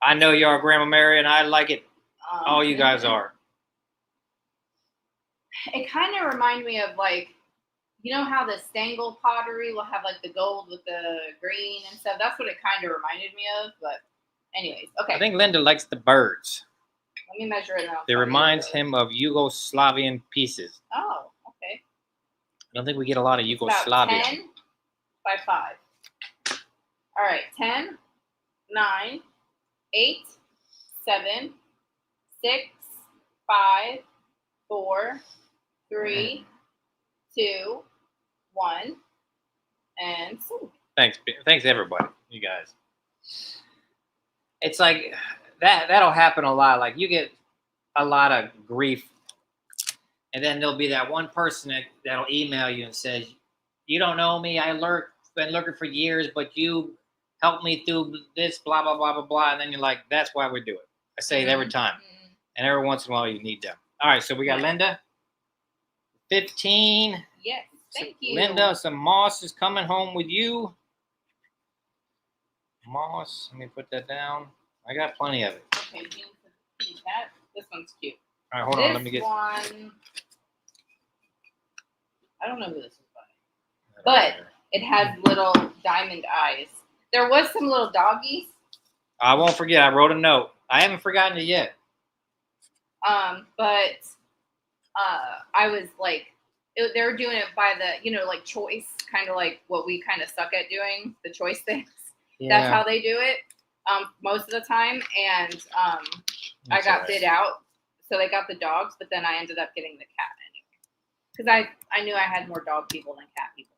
I know you are, Grandma Mary, and I like it. All you guys are. It kind of reminded me of like, you know how the Stengel pottery will have like the gold with the green and stuff? That's what it kind of reminded me of. But anyways, okay. I think Linda likes the birds. Let me measure it out. It reminds him of Yugoslavian pieces. Oh, okay. I don't think we get a lot of About Yugoslavia. 10 by 5. All right, 10, 9, 8, 7, 6, 5, 4, 3, 2, 1, and so. Thanks everybody, you guys. It's like that'll happen a lot. Like you get a lot of grief, and then there'll be that one person that'll email you and says, "You don't know me. Been looking for years, but you helped me through this, blah blah blah blah blah." And then you're like, "That's why we do it." I say it every time, and every once in a while you need them. All right, so we got Linda, 15. Yes, thank you. Linda, some moss is coming home with you. Moss, let me put that down. I got plenty of it. Okay, cat. This one's cute. All right, hold on. Let me get. This one, I don't know who this is by, but it has little diamond eyes. There was some little doggies. I won't forget. I wrote a note. I haven't forgotten it yet. But I was like, they were doing it by the, like choice, kind of like what we kind of suck at doing, the choice things. Yeah. That's how they do it most of the time. And I got bid out. So they got the dogs, but then I ended up getting the cat anyway. Because I knew I had more dog people than cat people.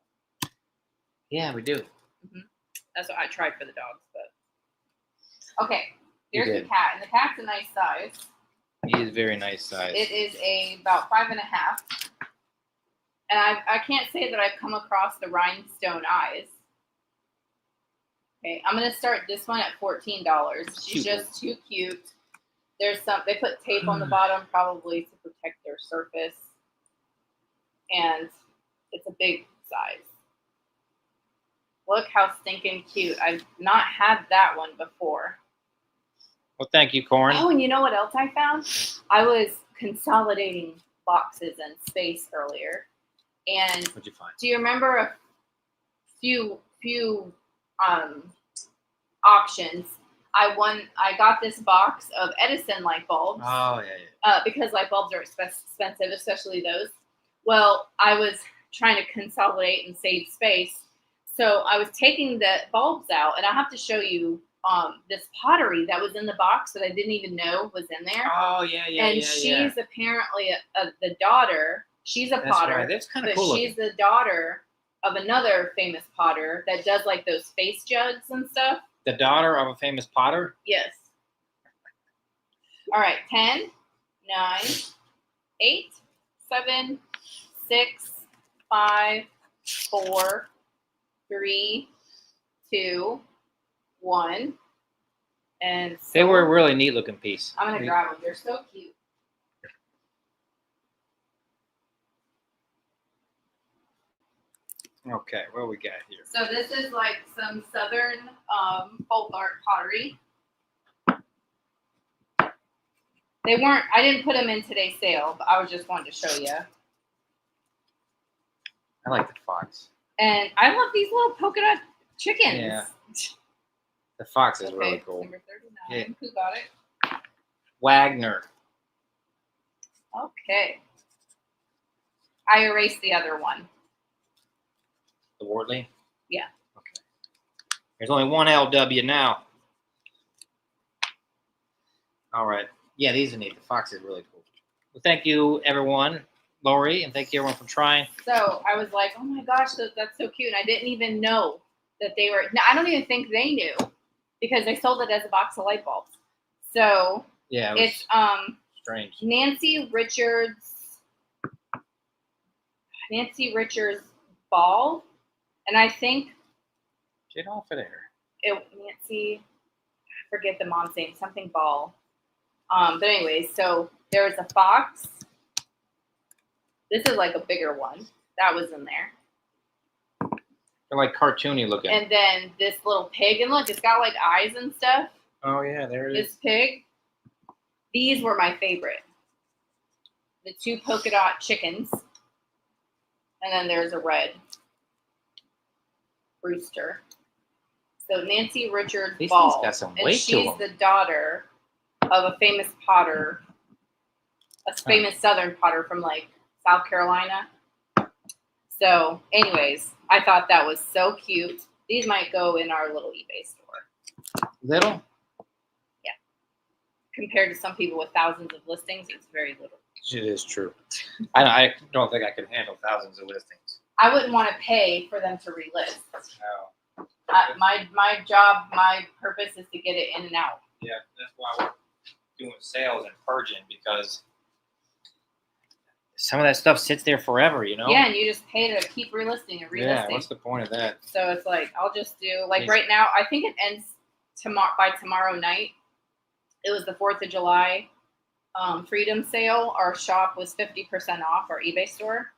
Yeah, we do. Mm-hmm. That's what I tried for the dogs. But okay, here's the cat. And the cat's a nice size. He is very nice size. It is about 5.5. And I can't say that I've come across the rhinestone eyes. Okay, I'm going to start this one at $14. She's just too cute. They put tape on the bottom probably to protect their surface. And it's a big size. Look how stinking cute. I've not had that one before. Well, thank you, Corin. Oh, and you know what else I found? I was consolidating boxes and space earlier. And what'd you find? Do you remember a few auctions? I got this box of Edison light bulbs. Oh, yeah. Because light bulbs are expensive, especially those. Well, I was trying to consolidate and save space. So I was taking the bulbs out, and I'll have to show you this pottery that was in the box that I didn't even know was in there. Oh, yeah. And she's apparently the daughter. She's a potter. Right. That's kind of cool. She's the daughter of another famous potter that does like those face jugs and stuff. The daughter of a famous potter? Yes. All right, 10, 9, 8, 7, 6, 5, 4, 3, 2, 1. And so They were a really neat looking piece. I'm going to grab them. They're so cute. Okay, what we got here? So this is like some southern folk art pottery. They weren't, I didn't put them in today's sale, but I was just wanting to show you. I like the fox. And I love these little polka dot chickens. Yeah. The fox is Okay, really cool. number 39. Yeah. Who got it? Wagner. Okay. I erased the other one. The Wortley? Yeah. Okay. There's only one LW now. All right. Yeah, these are neat. The fox is really cool. Well, thank you, everyone, Lori, and thank you, everyone, for trying. So I was like, oh my gosh, that's so cute. And I didn't even know that they were. No, I don't even think they knew because they sold it as a box of light bulbs. So Yeah, it's strange. Nancy Richards ball, and I think Get off of there. Nancy, I forget the mom's name, something ball. But anyways, so there was a fox. This is like a bigger one that was in there. They're like cartoony looking. And then this little pig, and look, it's got like eyes and stuff. Oh yeah, there it is. This pig. These were my favorite. The 2 polka dot chickens. And then there's a red rooster. So Nancy Richards These Ball. things got some And weight to she's them. the daughter of a famous potter, a famous southern potter from like South Carolina. So anyways, I thought that was so cute. These might go in our little eBay store. Little? Yeah. Compared to some people with thousands of listings, it's very little. It is true. I don't think I could handle thousands of listings. I wouldn't want to pay for them to relist. No. My job, my purpose is to get it in and out. Yeah, that's why we're doing sales and purging, because some of that stuff sits there forever, you know? Yeah, and you just pay to keep relisting and relisting. Yeah, what's the point of that? So it's like, I'll just do, like right now, I think it ends by tomorrow night. It was the 4th of July Freedom Sale. Our shop was 50% off, our eBay store.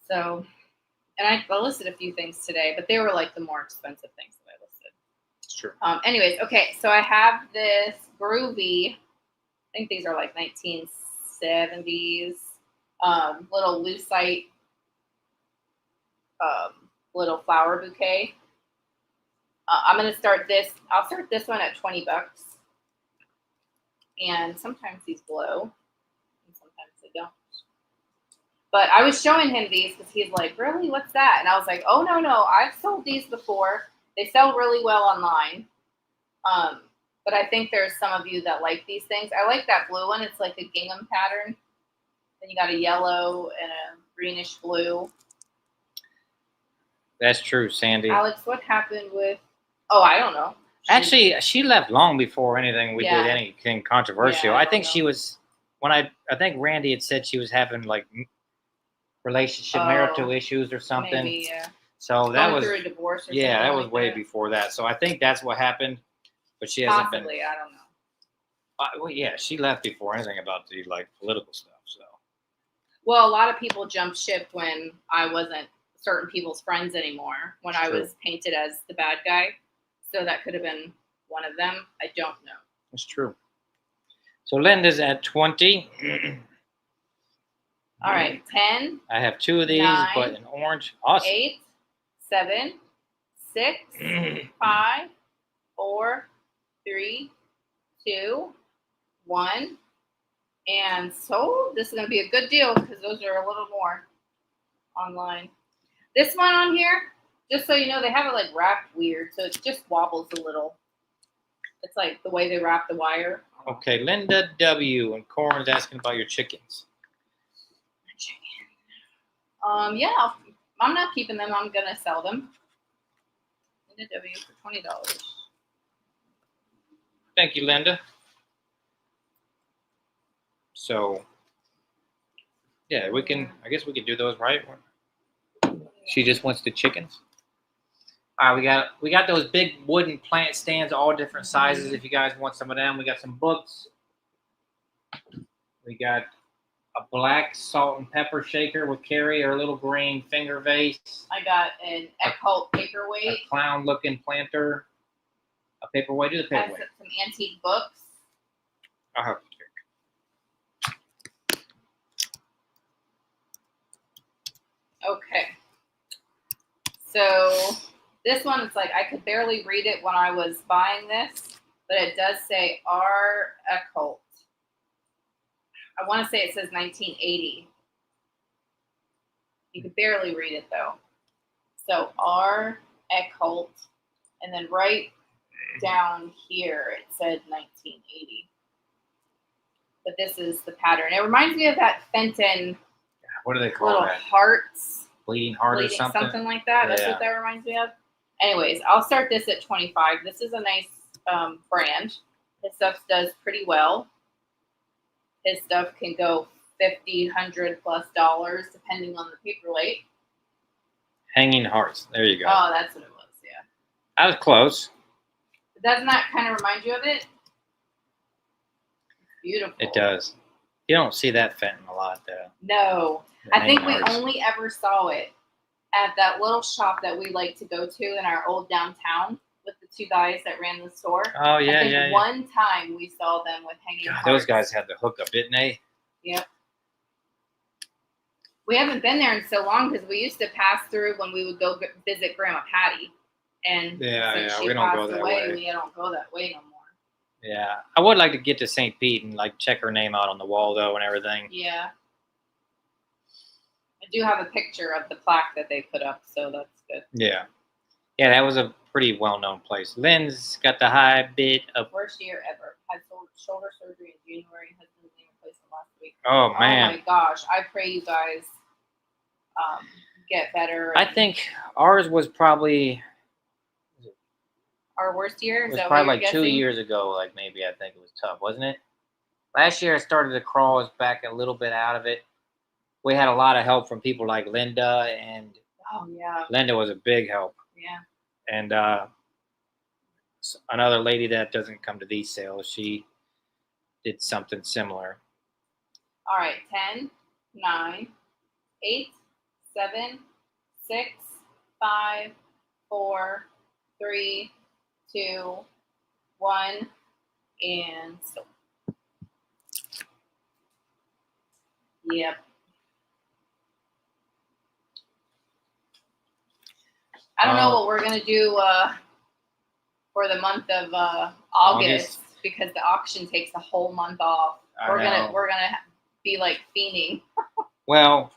So, and I listed a few things today, but they were like the more expensive things that I listed. It's true. Anyways, okay, so I have this groovy, I think these are like 1970s, little lucite, little flower bouquet. I'm going to start this. I'll start this one at $20. And sometimes these glow, and sometimes they don't. But I was showing him these because he's like, really, what's that? And I was like, oh, no, I've sold these before. They sell really well online. But I think there's some of you that like these things. I like that blue one. It's like a gingham pattern. Then you got a yellow and a greenish blue. That's true, Sandy. Alex, what happened with... Oh, I don't know. Actually, she left long before anything we Yeah. did anything controversial. Yeah, I I think don't she know. was, when I think Randy had said she was having like relationship, marital issues or something. Maybe, yeah. So that Going was, through a divorce or something. yeah, that was like way that. before that. So I think that's what happened, but she hasn't been. Possibly, I don't know. Well, yeah, she left before anything about the like political stuff. So Well, a lot of people jumped ship when I wasn't certain people's friends anymore, when I True. was painted as the bad guy. So that could have been one of them. I don't know. that's true. So Linda's at 20. All right, 10, I have 2 of these, 9, but in orange. Awesome. 8, 7, 6, 5, 4, 3, 2, 1. And so this is going to be a good deal because those are a little more online. This one on here, just so you know, they have it like wrapped weird, so it just wobbles a little. It's like the way they wrap the wire. Okay, Linda W. and Corin's asking about your chickens. Yeah, I'll I'm not keeping them. I'm gonna sell them. Linda W for $20. Thank you, Linda. So, yeah, we can. I guess we could do those, right? She just wants the chickens. All right, we got those big wooden plant stands, all different sizes. If you guys want some of them, we got some books. We got a black salt and pepper shaker with Carrie, her little green finger vase. I got an Eckhart A paperweight. clown-looking planter. A paperweight. Do the Has paperweight. some antique books. I'll have to Okay. So this one, it's like I could barely read it when I was buying this, but it does say R. Eckhart. I want to say it says 1980. You could barely read it though. So R. Eckhart, and then right down here it said 1980. But this is the pattern. It reminds me of that Fenton. What do they call little that? Hearts. Bleeding heart or something? Something like that. That's Yeah. what that reminds me of. Anyways, I'll start this at 25. This is a nice brand. His stuff does pretty well. His stuff can go $50, $100+ depending on the paperweight. Hanging hearts. There you go. Oh, that's what it was. Yeah. I was close. But doesn't that kind of remind you of it? It's beautiful. It does. You don't see that Fenton a lot, though. No. The I think we hanging hearts. only ever saw it at that little shop that we like to go to in our old downtown with the two guys that ran the store. Oh, yeah, I think yeah. one time we saw them with hanging God, hearts. those guys had the hookup, didn't they? Yep. We haven't been there in so long because we used to pass through when we would go visit Grandma Patty. And since she we don't go passed that away, way. we don't go that way no more. Yeah. I would like to get to St. Pete and, like, check her name out on the wall, though, and everything. Yeah. I do have a picture of the plaque that they put up, so that's good. Yeah. Yeah, that was a pretty well-known place. Lynn's got the high bit of... Worst year ever. Had shoulder surgery in January. Husband's knee replacement last week. Oh, man. Oh, my gosh. I pray you guys get better. I think ours was probably... Our worst year? It Is was that probably what like you're 2 guessing? years ago, like maybe I think it was tough, wasn't it? Last year I started to crawl us back a little bit out of it. We had a lot of help from people like Linda, and Oh, yeah. Linda was a big help. Yeah. And another lady that doesn't come to these sales, she did something similar. All right. 10, 9, 8, 7, 6, 5, 4, 3, 2, 1, and so. Yep. I don't know what we're gonna do for the month of August because the auction takes the whole month off. We're gonna be like fiending. Well,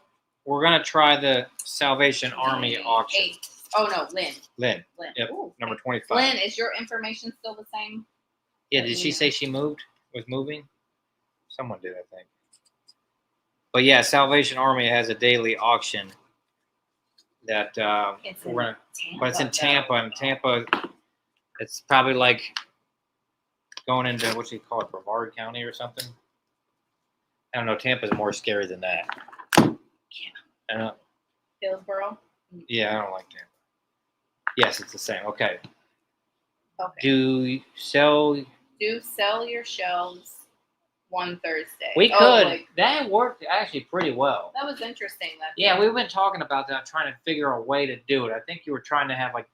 we're gonna try the Salvation Army auction. 8. Oh no, Lynn. Lynn. Lynn. Yep. Ooh. Number 25. Lynn, is your information still the same? Yeah, did she say she moved? Was moving? Someone did, I think. But yeah, Salvation Army has a daily auction that we're gonna. But it's in Tampa, and Tampa, it's probably like going into what you call it, Brevard County or something. I don't know. Tampa's more scary than that. I don't know. Hillsboro? Yeah, I don't like Tampa. Yes, it's the same. Okay. Okay. Do sell your shelves one Thursday. We could. Like, that worked actually pretty well. that was interesting. Yeah, we've been talking about that, trying to figure a way to do it. I think you were trying to have like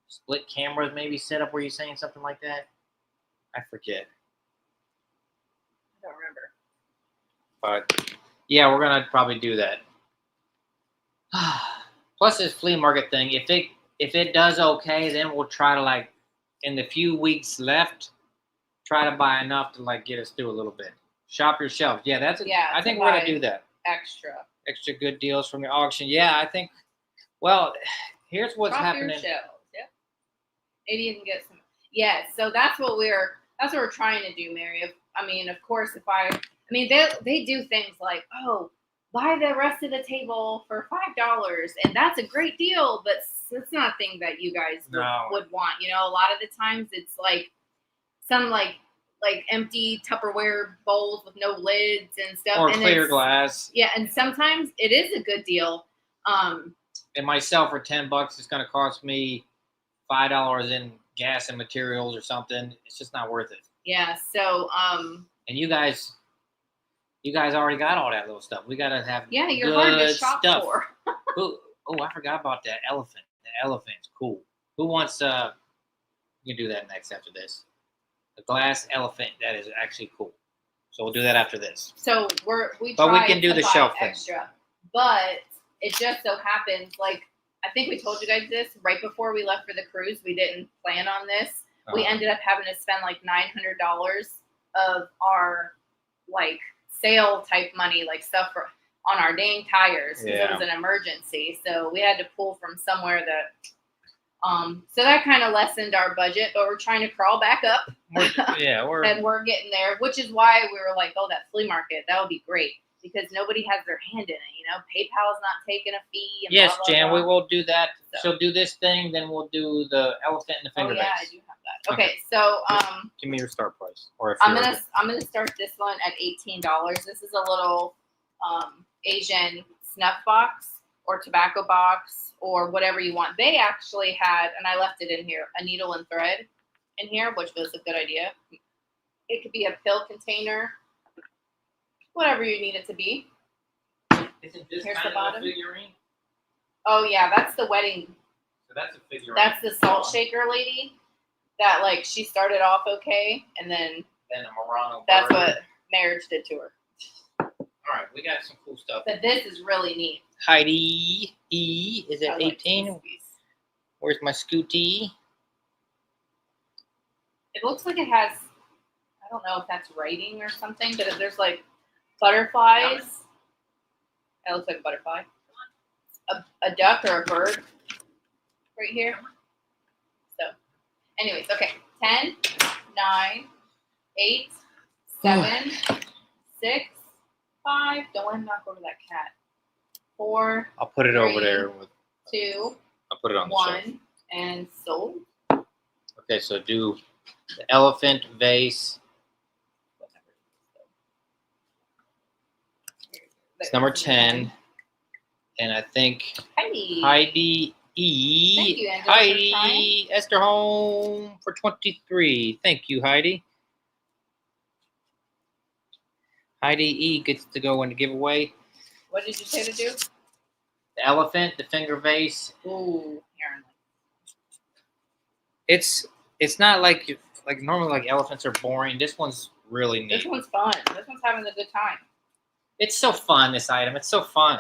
split cameras maybe set up. Were you saying something like that? I forget. I don't remember. But yeah, we're gonna probably do that. Plus this flea market thing, if it does okay, then we'll try to, like, in the few weeks left, try to buy enough to, like, get us through a little bit. Shop your shelves. Yeah, I think we're gonna do that. Extra good deals from the auction. Yeah, I think. Well, here's what's happening. Your shelves. Yep. Maybe you can get some. Yeah, so that's what we're trying to do, Mary. Of course, they do things like, oh, buy the rest of the table for $5, and that's a great deal, but it's not a thing that you guys would want. You know, a lot of the times it's like some like empty Tupperware bowls with no lids and stuff, or and clear glass. Yeah, and sometimes it is a good deal. And myself for $10, it's going to cost me $5 in gas and materials or something. It's just not worth it. Yeah. So and you guys already got all that little stuff. We got to have you're hard to shop stuff. for. Oh, I forgot about that elephant. The elephant's cool. Who wants you can do that next after this. The glass elephant, that is actually cool. So we'll do that after this. So we can do the shelf extra, thing. But it just so happens, like I think we told you guys this right before we left for the cruise. We didn't plan on this. We ended up having to spend like $900 of our like sale type money, like stuff on our dang tires because it was an emergency. So we had to pull from somewhere that. So that kind of lessened our budget, but we're trying to crawl back up. And we're getting there, which is why we were like, oh, that flea market, that would be great because nobody has their hand in it. You know, PayPal's not taking a fee. And yes, blah, blah, Jan, blah. we will do that. So. She'll do this thing, then we'll do the elephant and the finger base. I do have that. Okay, so give me your start price. Or if I'm gonna start this one at $18. This is a little Asian snuff box or tobacco box or whatever you want. They actually had, and I left it in here, a needle and thread in here, which was a good idea. It could be a pill container, whatever you need it to be. Isn't this Here's kind the of bottom. a figurine? Oh yeah, that's the wedding. So that's a figurine. That's the salt shaker lady that like she started off okay, and then a Murano. That's what marriage did to her. All right, we got some cool stuff. But this is really neat. Heidi E is at 18. Like Where's my Scooty? It looks like it has, I don't know if that's writing or something, but there's like butterflies. That looks like a butterfly. A duck or a bird right here. So, anyways, okay. 10, 9, 8, 7, 6, 5. Don't let him knock over that cat. 4. I'll put it 3, over there. 2. I'll put it on the 1 shelf. and sold. Okay, so do the elephant vase. It's number 10. And I think Heidi E. Thank you, Angela, Heidi Esterholm for 23. Thank you, Heidi. Heidi E gets to go in the giveaway. What did you say to do? The elephant, the finger vase. Ooh, It's not like normally like elephants are boring. This one's really neat. This one's fun. This one's having a good time. It's so fun, this item. It's so fun.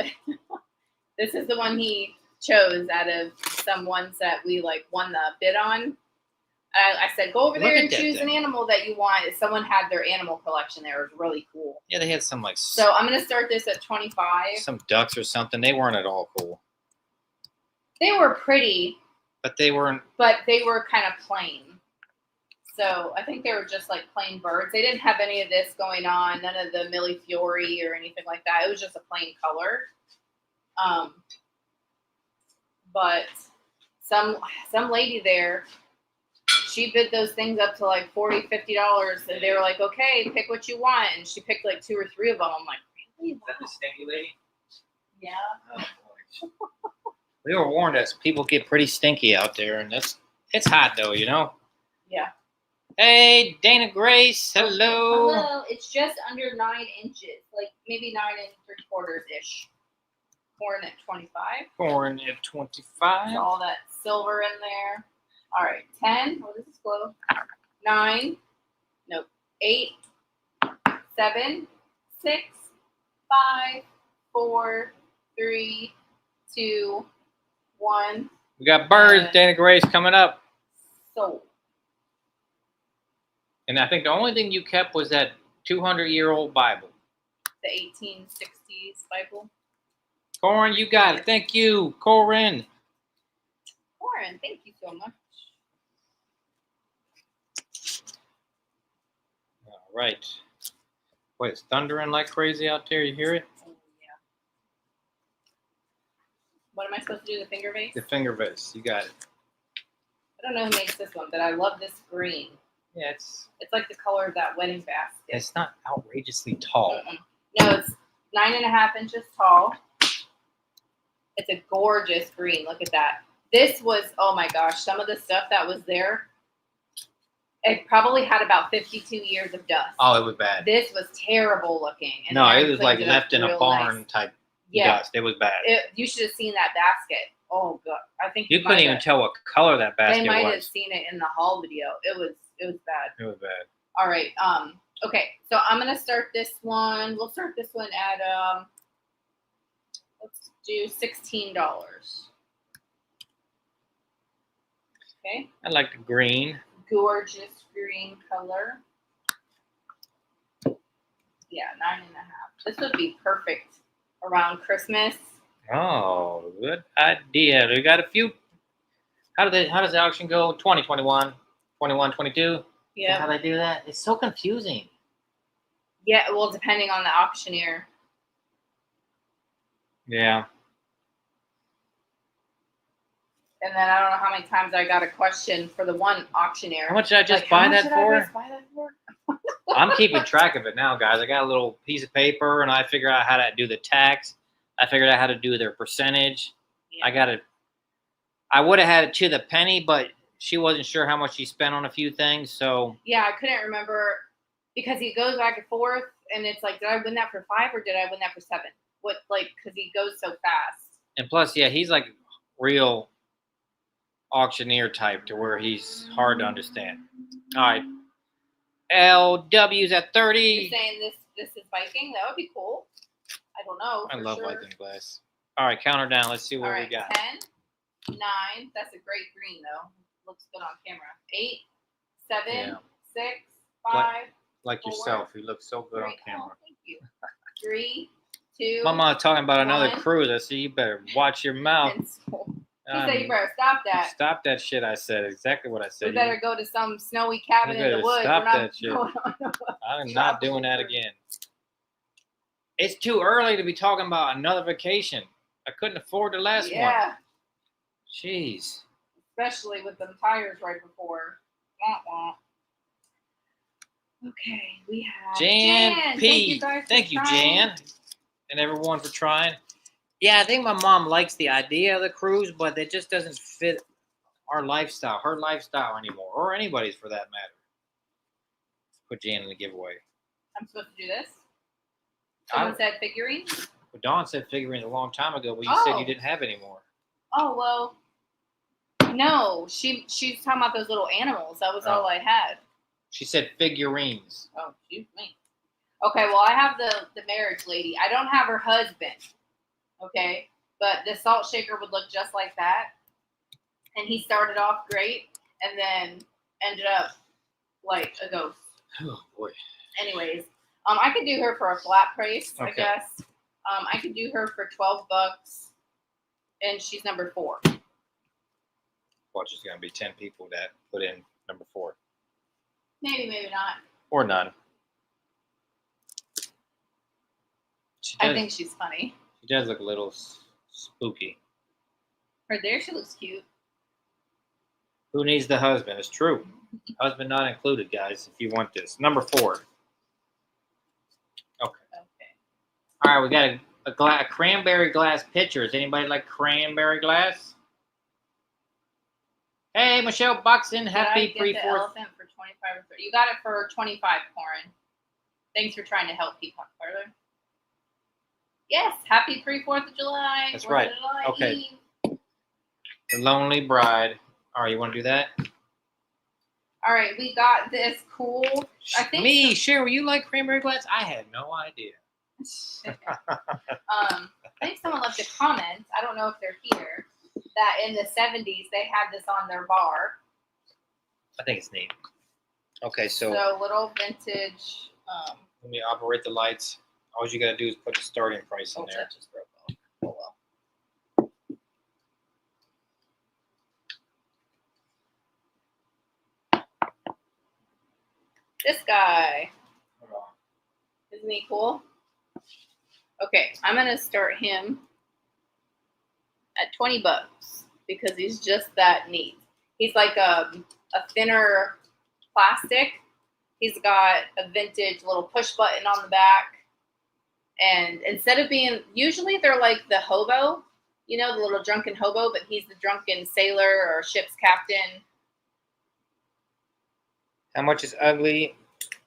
This is the one he chose out of some ones that we like won the bid on. I said, go over there and choose an animal that you want. Someone had their animal collection there. It was really cool. Yeah, they had some like. So I'm going to start this at 25. Some ducks or something. They weren't at all cool. They were pretty. But they weren't. But they were kind of plain. So I think they were just like plain birds. They didn't have any of this going on. None of the millefiori or anything like that. It was just a plain color. But some lady there, she bid those things up to like $40, $50, and they were like, okay, pick what you want. And she picked like 2 or 3 of them. I'm like, really? Is that the stinky lady? Yeah. Oh, we were warned that people get pretty stinky out there, and it's hot though, you know? Yeah. Hey, Dana Grace, hello. Hello. It's just under 9 inches, like maybe 9 3/4-ish. Corn at 25. Corn at 25. So all that silver in there. All right, 10. Oh, this is close. 9. Nope. 8. 7. 6. 5. 4. 3. 2. 1. We got birds, Dana Grace, coming up. Sold. And I think the only thing you kept was that 200-year-old Bible. The 1860s Bible. Corin, you got it. Thank you, Corin. Corin, thank you so much. All right. Wait, it's thundering like crazy out there. You hear it? Oh, yeah. supposed to do the finger vase? The finger vase. You got it. I don't know who makes this one, but I love this green. Yeah, it's like the color of that wedding basket. It's not outrageously tall. Mm-mm. No, it's 9.5 inches tall. It's a gorgeous green. Look at that. This was, oh my gosh, some of the stuff that was there, it probably had about 52 years of dust. Oh, it was bad. This was terrible looking. And No, Aaron it was like cleaned left up in a real barn nice. type Yeah. dust. It was bad. You should have seen that basket. Oh god, I think You couldn't even tell what color that basket They might have was. seen it in the haul video. It was bad. It was bad. All right. Okay. So I'm gonna start this one. We'll start this one at let's do $16. Okay. I like the green. Gorgeous green color. Yeah, 9.5. This would be perfect around Christmas. Oh, good idea. We got a few. How does the auction go? 2021, 21, 22? Yeah. How they do that? It's so confusing. Yeah, well, depending on the auctioneer. Yeah. And then I don't know how many times I got a question for the one auctioneer. How much did I just Like, buy how much that did I for? just buy that for? I'm keeping track of it now, guys. I got a little piece of paper, and I figure out how to do the tax. I figured out how to do their percentage. Yeah. I would have had it to the penny, but she wasn't sure how much she spent on a few things, so. Yeah, I couldn't remember because he goes back and forth, and it's like, did I win that for 5 or did I win that for 7? What, like, because he goes so fast. And plus, yeah, he's like real auctioneer type to where he's hard to understand. All right. LW's at 30. You're saying this is Viking? That would be cool. I don't know. I for love sure. Viking glass. All right, count her down. Let's see what All we right, got. 10, 9. That's a great green, though. Looks good on camera. 8, 7, Yeah. 6, 5. Like Four, yourself, you look so good on 3. camera. Oh, thank you. 3, 2. Mama talking about another 1. cruise. I see you better watch your mouth. Pencil. He said you better stop that. Stop that shit. I said exactly what I said. We better go to some snowy cabin You in the better woods. stop We're not that shit. going on I'm not doing that again. It's too early to be talking about another vacation. I couldn't afford the last one. Yeah, Jeez. especially with them tires right before. Wah, wah. Okay, we have Jan P. Thank you, Jan. And everyone for trying. Yeah, I think my mom likes the idea of the cruise, but it just doesn't fit our lifestyle, her lifestyle anymore, or anybody's for that matter. Put Jan in the giveaway. I'm supposed to do this? Someone said figurine? Well, Dawn said figurines a long time ago, but you said you didn't have any more. Oh, well, no. She's talking about those little animals. That was all I had. She said figurines. Oh, excuse me. Okay, well, I have the marriage lady. I don't have her husband. Okay, but the salt shaker would look just like that. And he started off great and then ended up like a ghost. Oh, boy. Anyways, I could do her for a flat price, I Okay. guess. I could do her for $12, and she's number 4. Watch, there's going to be 10 people that put in number 4. Maybe, maybe not. Or none. I think she's funny. She does look a little spooky. Right there, she looks cute. Who needs the husband? It's true. Husband not included, guys, if you want this. Number 4. Okay. All right, we got a cranberry glass pitcher. Does anybody like cranberry glass? Hey, Michelle Buxton, happy Did I get the pre-4th. elephant for 25 or 30? You got it for 25, Corin. Thanks for trying to help people further. Yes, happy pre-4th of July. That's 4th right. of July Okay. Eve. The Lonely Bride. All right, you want to do that? All right, we got this cool. I think Me, Cheryl, you like cranberry glass? I had no idea. I think someone left a comment. I don't know if they're here. That in the 70s they had this on their bar. I think it's neat. Okay, so little vintage. let me operate the lights. All you got to do is put the starting price in there. That just broke off. Oh well. This guy. Isn't he cool? Okay, I'm going to start him at $20 because he's just that neat. He's like a thinner plastic. He's got a vintage little push button on the back. And instead of being, usually they're like the hobo, you know, the little drunken hobo, but he's the drunken sailor or ship's captain. How much is ugly?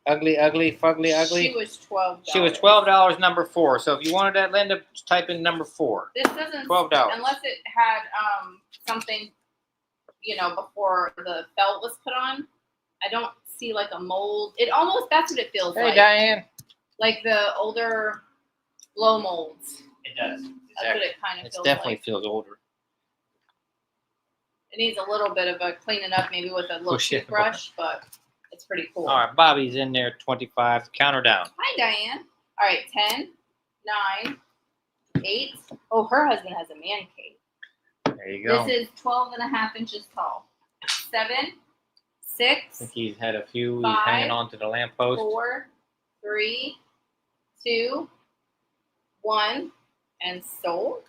Ugly, fugly, ugly? She was $12. She was $12, number 4. So if you wanted that, Linda, just type in number 4. This doesn't, $12. unless it had something, you know, before the felt was put on. I don't see like a mold. It almost, that's what it feels Hey, like. Diane. Like the older blow molds. It does. That's what it kind of It feels definitely like. feels older. It needs a little bit of a cleaning up, maybe with a little Push it. toothbrush, but it's pretty cool. All right, Bobby's in there, 25. Count her down. Hi, Diane. All right, 10, 9, 8. Oh, her husband has a man cave. There you go. This is 12.5 inches tall. 7, 6, I think he's had a few. Five, He's hanging on to the lamppost. 4, 3, 2, 1, and sold.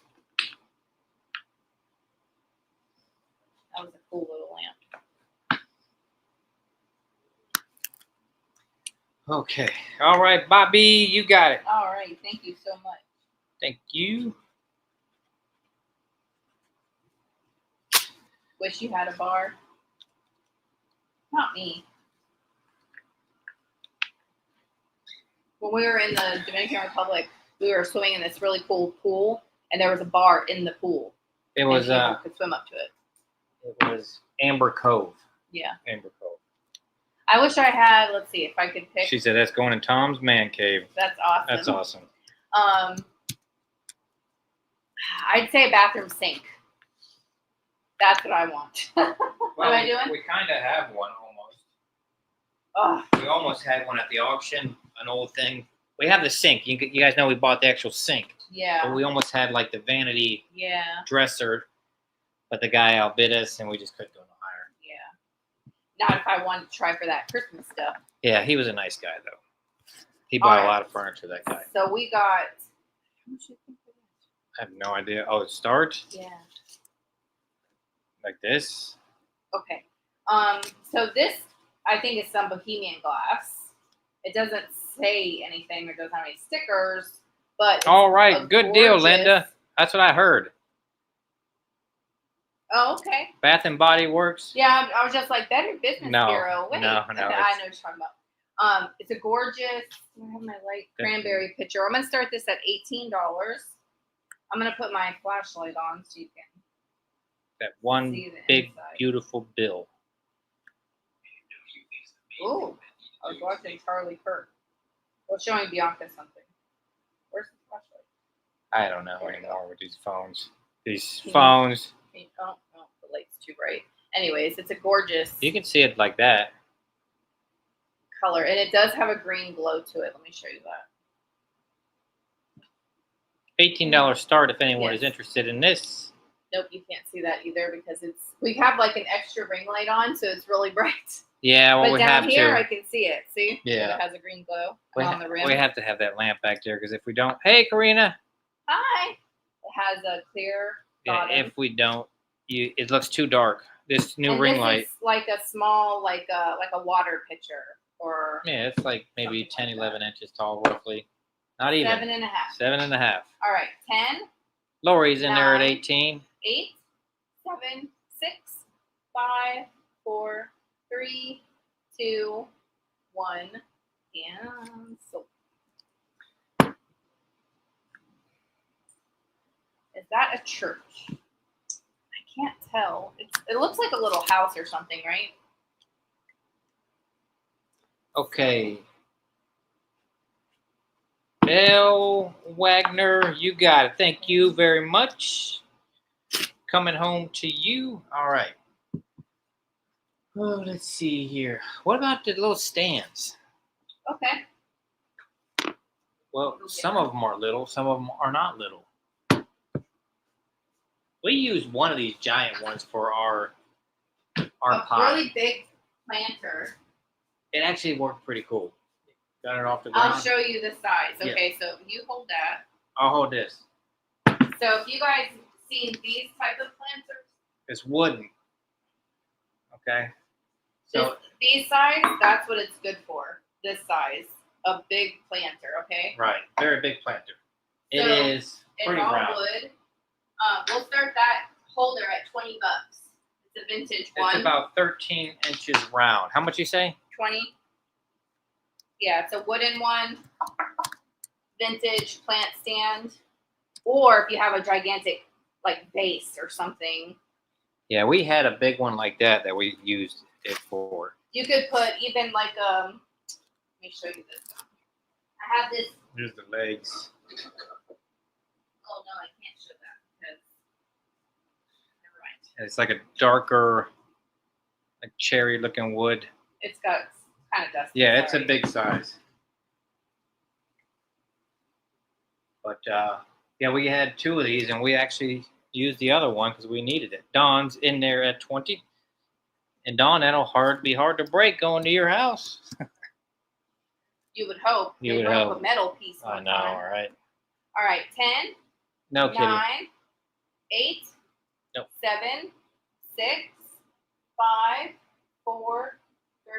That was a cool little lamp. Okay. All right, Bobby, you got it. All right, thank you so much. Thank you. Wish you had a bar. Not me. When we were in the Dominican Republic, we were swimming in this really cool pool, and there was a bar in the pool. It was and people could swim up to it. it was Amber Cove. Yeah. Amber Cove. I wish I had. Let's see if I could pick. She said that's going in Tom's man cave. That's awesome. That's awesome. I'd say a bathroom sink. That's what I want. What am I doing? We kind of have one almost. Oh, We almost had one at the auction, an old thing. We have the sink. You guys know we bought the actual sink. yeah. But we almost had like the vanity Yeah. dresser, but the guy outbid us and we just couldn't go no higher. Yeah. Not if I wanted to try for that Christmas stuff. Yeah, he was a nice guy though. He bought All a right. lot of furniture, that guy. So we got. How much do you think for I have no idea. Oh, it starts that? Yeah. like this. Okay. So this, I think, is some Bohemian glass. It doesn't say anything. It doesn't have any stickers, but it's All right, a good deal, gorgeous- Linda. That's what I heard. Oh, okay. Bath and Body Works. Yeah, I was just like, Better Business No, Bureau. Wait, no, I no, know it's- what you're talking about. It's a gorgeous. I have my light cranberry picture. I'm gonna start this at $18. I'm gonna put my flashlight on so you can. That one See the big, inside. beautiful bill. Ooh, I was watching Charlie Kirk. Well, showing Bianca something. Where's the flashlight? I don't know There we anymore with these phones. These Hmm. phones. Oh, the light's too bright. Anyways, it's a gorgeous You can see it like that. color, and it does have a green glow to it. Let me show you that. $18 start if anyone is Yes. interested in this. Nope, you can't see that either because we have like an extra ring light on, so it's really bright. Yeah, well, but we down have here, to. I can see it. See? Yeah. It has a green glow We, on the rim. we have to have that lamp back there because if we don't, hey, Karina. Hi. It has a clear Yeah, bottom. if we don't, it looks too dark. This new And ring this light. is like a small, like a water pitcher or Yeah, it's like maybe Something 10, like 11 inches tall, roughly. Not even. 7.5. 7.5. All right, 10, Lori's in there at 9. 18. 8, 7, 6, 5, 4, 3, 2, 1, and so. Is that a church? I can't tell. It looks like a little house or something, right? Okay. Bill Wagner, you got it. Thank you very much. Coming home to you. All right. Oh, let's see here. What about the little stands? Okay. Well, some of them are little, some of them are not little. We used one of these giant ones for our A pie. really big planter. It actually worked pretty cool. Got it off the ground. I'll show you the size. Yeah. Okay, so you hold that. I'll hold this. So if you guys seen these type of planters? It's wooden. Okay. So These size, that's what it's good for. This size, a big planter. Okay. right, very big planter. It So, is pretty it's all round. wood. We'll start that holder at $20. It's a vintage one. It's about 13 inches round. How much you say? 20. Yeah, it's a wooden one. Vintage plant stand. Or if you have a gigantic like vase or something. Yeah, we had a big one like that we used it for. You could put even like let me show you this. I have this. Here's the legs. Oh no, I can't show that because never mind. And it's like a darker, like cherry-looking wood. It's got kind of dusty. Yeah, it's a sorry. big size. But yeah, we had 2 of these, and we actually used the other one because we needed it. Dawn's in there at 20, and Dawn, that'll be hard to break going to your house. You would hope. You They would broke hope. a metal piece. I one know, time. all right. All right, 10, No kidding. 9, 8, Nope. 7, 6, 5, 4,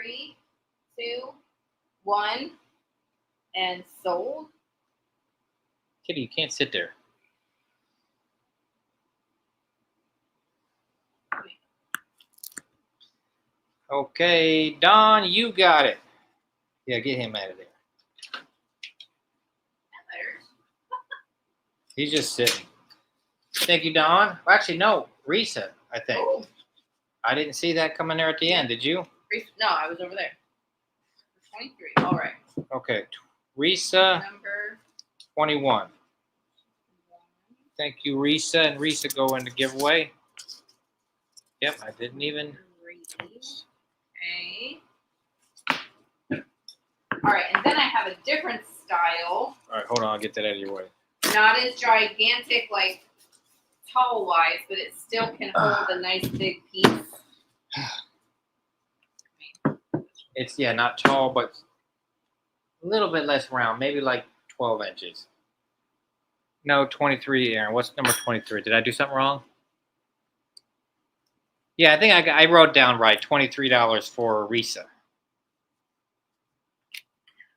3, 2, 1, and sold. Kitty, you can't sit there. Okay, Don, you got it. Yeah, get him out of there. He's just sitting. Thank you, Don. Well, actually, no, Risa, I think. Oh, I didn't see that coming there at the end, did you? no, I was over there. 23. All right. Okay, Risa, Number 21. 1. Thank you, Risa. And Risa go in the giveaway. Yep, I didn't even. 3. Okay. All right, and then I have a different style. All right, hold on. I'll get that out of your way. Not as gigantic, like tall wise, but it still can hold a nice big piece. It's, yeah, not tall, but a little bit less round. Maybe like 12 inches. No, 23, Aaron. What's number 23? Did I do something wrong? Yeah, I think I wrote down right. $23 for Risa.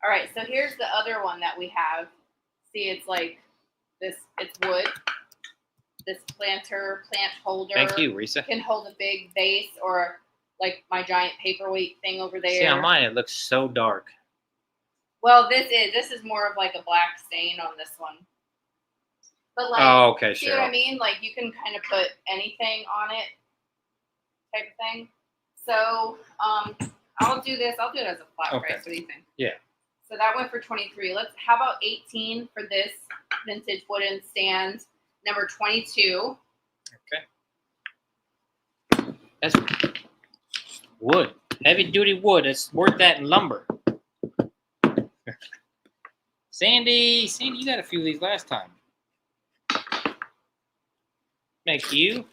All right, so here's the other one that we have. See, it's like this. It's wood. This plant holder. Thank you, Risa. Can hold a big vase or like my giant paperweight thing over there. See, on mine, it looks so dark. Well, this is more of like a black stain on this one. But like, Oh, okay, see sure. what I mean? Like you can kind of put anything on it, type of thing. So I'll do this. I'll do it as a flat Okay. price. What do you think? Yeah. So that went for 23. How about 18 for this vintage wooden stand, number 22. Okay. That's wood. Heavy duty wood. It's worth that in lumber. Sandy, you got a few of these last time. Thank you.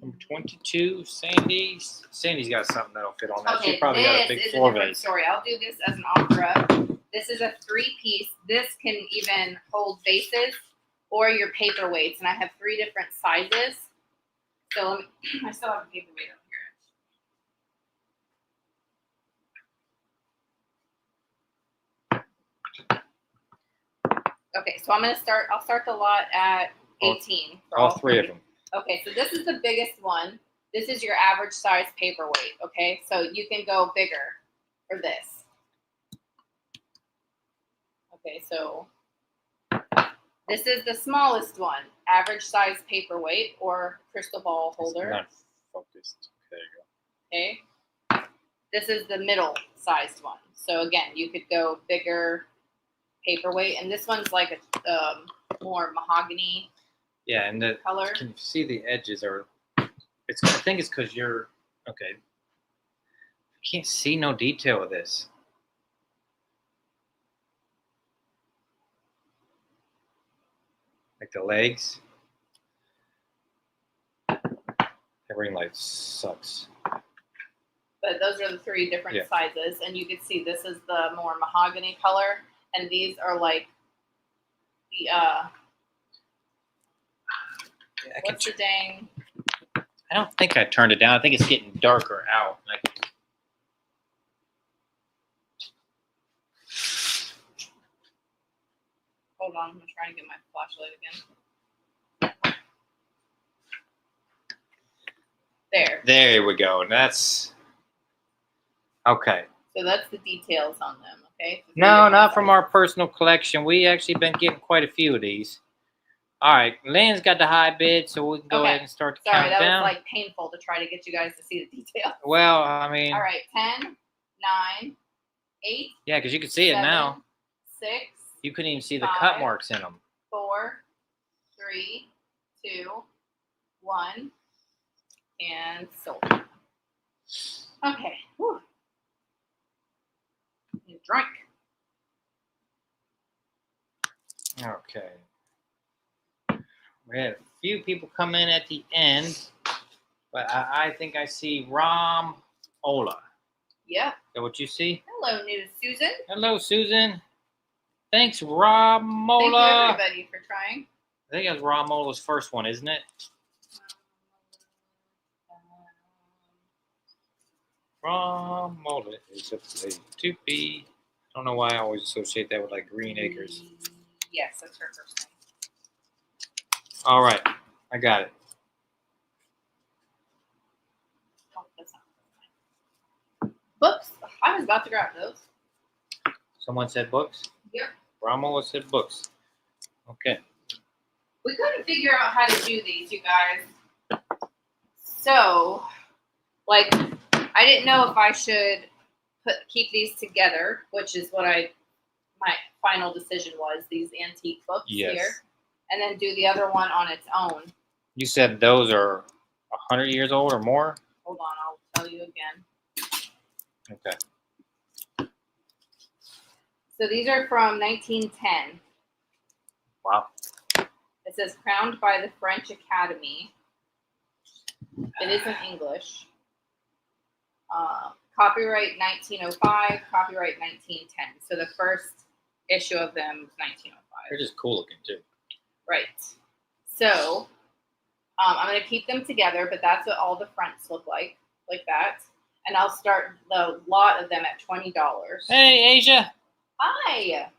Number 22, Sandy. Sandy's got something that'll fit on that. Okay, She probably got a big this is a floor different vase. story. I'll do this as an offer up. This is a 3-piece. This can even hold vases or your paperweights, and I have 3 different sizes. So let me, I still have a paperweight up here. Okay, so I'll start the lot at 18. For All 3 of them. Okay, so this is the biggest one. This is your average size paperweight, okay? So you can go bigger for this. Okay, so this is the smallest one, average size paperweight or crystal ball holder. Not focused. There you Okay. This is the middle sized one. So again, you could go bigger paperweight, and this one's like a more mahogany. Yeah, and the color. Can you see the edges are? I think it's because you're okay. I can't see no detail of this. Like the legs. Every light sucks. But those are the 3 different sizes, and you can see this is the more mahogany color, and these are like the What's the dang? I don't think I turned it down. I think it's getting darker out. Hold on, I'm trying to get my flashlight again. There. There we go. That's okay. So that's the details on them, okay? So No, not from our personal collection. We actually been getting quite a few of these. All right, Lynn's got the high bid, so we can go ahead and start the Sorry, countdown. that was like painful to try to get you guys to see the details. Well, I mean. All right, 10, 9, 8. Yeah, because you can see 7, it now. 6. You couldn't even see the 5, cut marks in them. 4, 3, 2, 1, and sold. Okay. Whew. You drink. Okay. We had a few people come in at the end, but I think I see Ram Ola. Yep. Is that what you see? Hello, new Susan. Hello, Susan. Thanks, Ramola. Thank you, everybody, for trying. I think that's Ramola's first one, isn't it? Ramola is a place to be. I don't know why I always associate that with like Green Acres. Yes, that's her first name. All right, I got it. Oh, that's not books. I was about to grab those. Someone said books? Yep. Ramola said books. Okay. We couldn't figure out how to do these, you guys. So, like, I didn't know if I should keep these together, which is what my final decision was, these antique books here, and then do the other one on its own. You said those are 100 years old or more? Hold on, I'll tell you again. Okay. So these are from 1910. Wow. It says crowned by the French Academy. It is in English. Copyright 1905, copyright 1910. So the first issue of them was 1905. They're just cool looking too. Right. So I'm going to keep them together, but that's what all the fronts look like that. And I'll start the lot of them at $20. Hey, Asia. Hi.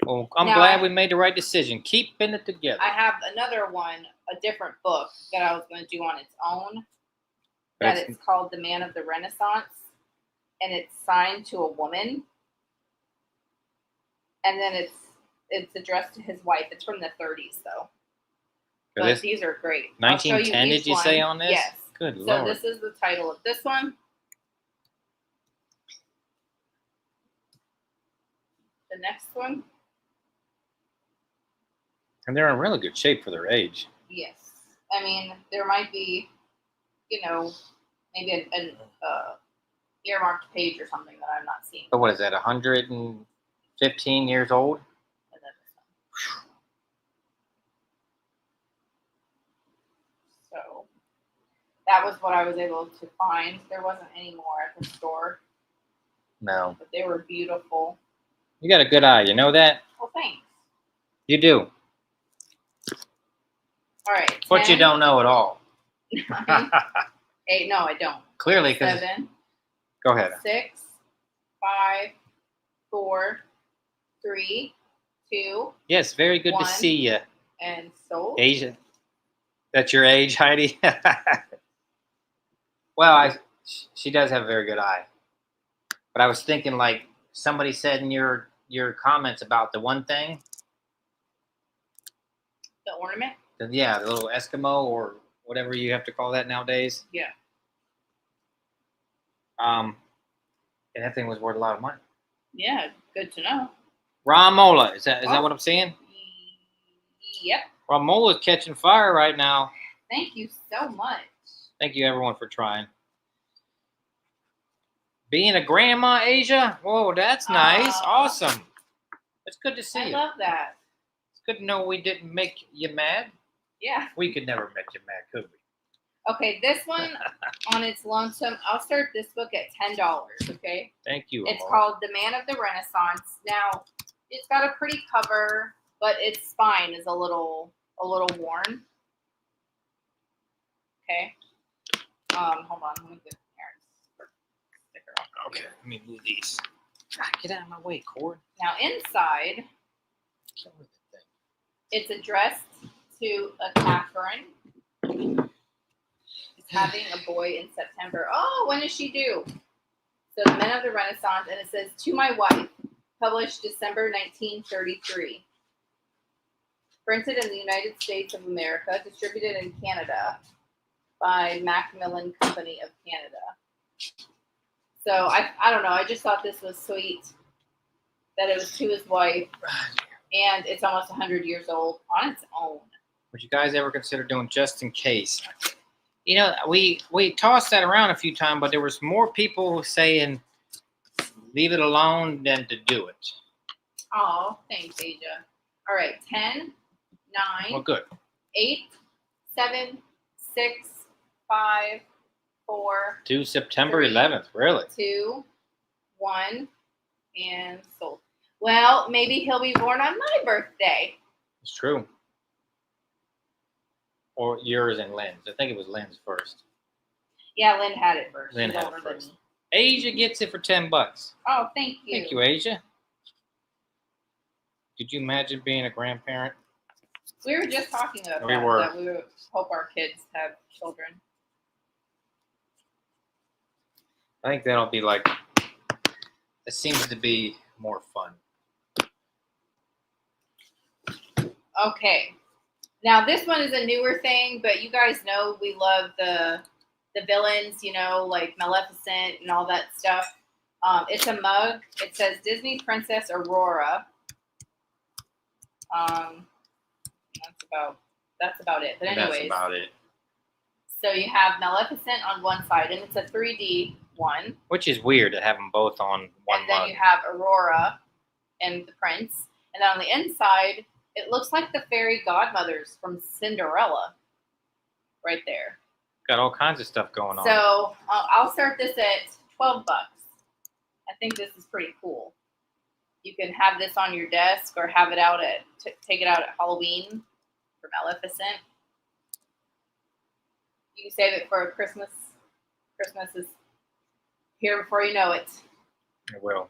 Well, I'm Now, glad we made the right decision. Keeping it together. I have another one, a different book that I was going to do on its own. That it's called The Man of the Renaissance, and it's signed to a woman, and then it's addressed to his wife. It's from the 30s, though. But these are great. 1910, did you say on this? Yes. Good So Lord. this is the title of this one. The next one. And they're in really good shape for their age. Yes. I mean, there might be, maybe an earmarked page or something that I'm not seeing. But what is that, 115 years old? So that was what I was able to find. There wasn't any more at the store. No. But they were beautiful. You got a good eye, you know that? Well, thanks. You do. All right. But you don't know at all. 8. No, I don't. Clearly, because 7. Go ahead. 6, 5, 4, 3, 2. Yes, very good 1, to see you. And sold. Asia. That's your age, Heidi? Well, she does have a very good eye. But I was thinking, like somebody said in your comments about the one thing. The ornament? Yeah, the little Eskimo or whatever you have to call that nowadays. Yeah. And that thing was worth a lot of money. Yeah, good to know. Ramola, is that what I'm saying? Yep. Ramola's catching fire right now. Thank you so much. Thank you, everyone, for trying. Being a grandma, Asia? Whoa, that's nice. Awesome. It's good to see you. I love that. It's good to know we didn't make you mad. Yeah. We could never make you mad, could we? Okay, this one on its lonesome, I'll start this book at $10, okay? Thank you. It's called The Man of the Renaissance. Now, it's got a pretty cover, but its spine is a little a little worn. Okay. Hold on. Let me get Aaron's sticker off. Okay, let me move these. God, get out of my way, Cord. Now inside, Kill me the thing. it's addressed to a Catherine. She's having a boy in September. Oh, when is she due? So the Men of the Renaissance, and it says, "To my wife," published December 1933. Printed in the United States of America, distributed in Canada by Macmillan Company of Canada. So I don't know. I just thought this was sweet that it was to his wife, and it's almost 100 years old on its own. Would you guys ever consider doing just in case? You know, we tossed that around a few times, but there was more people saying leave it alone than to do it. Oh, thanks, Asia. All right, 10, 9, Well, good. 8, 7, 6, 5, 4, To September 3, 11th, really? 2, 1, and sold. Well, maybe he'll be born on my birthday. It's true. Or yours and Lynn's. I think it was Lynn's first. Yeah, Lynn had it first. Lynn She's had it older than first. me. Asia gets it for $10. Oh, thank you. Thank you, Asia. Could you imagine being a grandparent? We were just talking about We that. were. That we hope our kids have children. I think that'll be like, it seems to be more fun. Okay. Now this one is a newer thing, but you guys know we love the villains, you know, like Maleficent and all that stuff. It's a mug. It says Disney Princess Aurora. That's about it. But anyways, That's about it. so you have Maleficent on one side, and it's a 3D one. Which is weird to have them both on one And then mug. you have Aurora and the prince. And then on the inside, it looks like the fairy godmothers from Cinderella right there. Got all kinds of stuff going on. So I'll start this at $12. I think this is pretty cool. You can have this on your desk or have it out take it out at Halloween for Maleficent. You can save it for Christmas. Christmas is here before you know it. It will.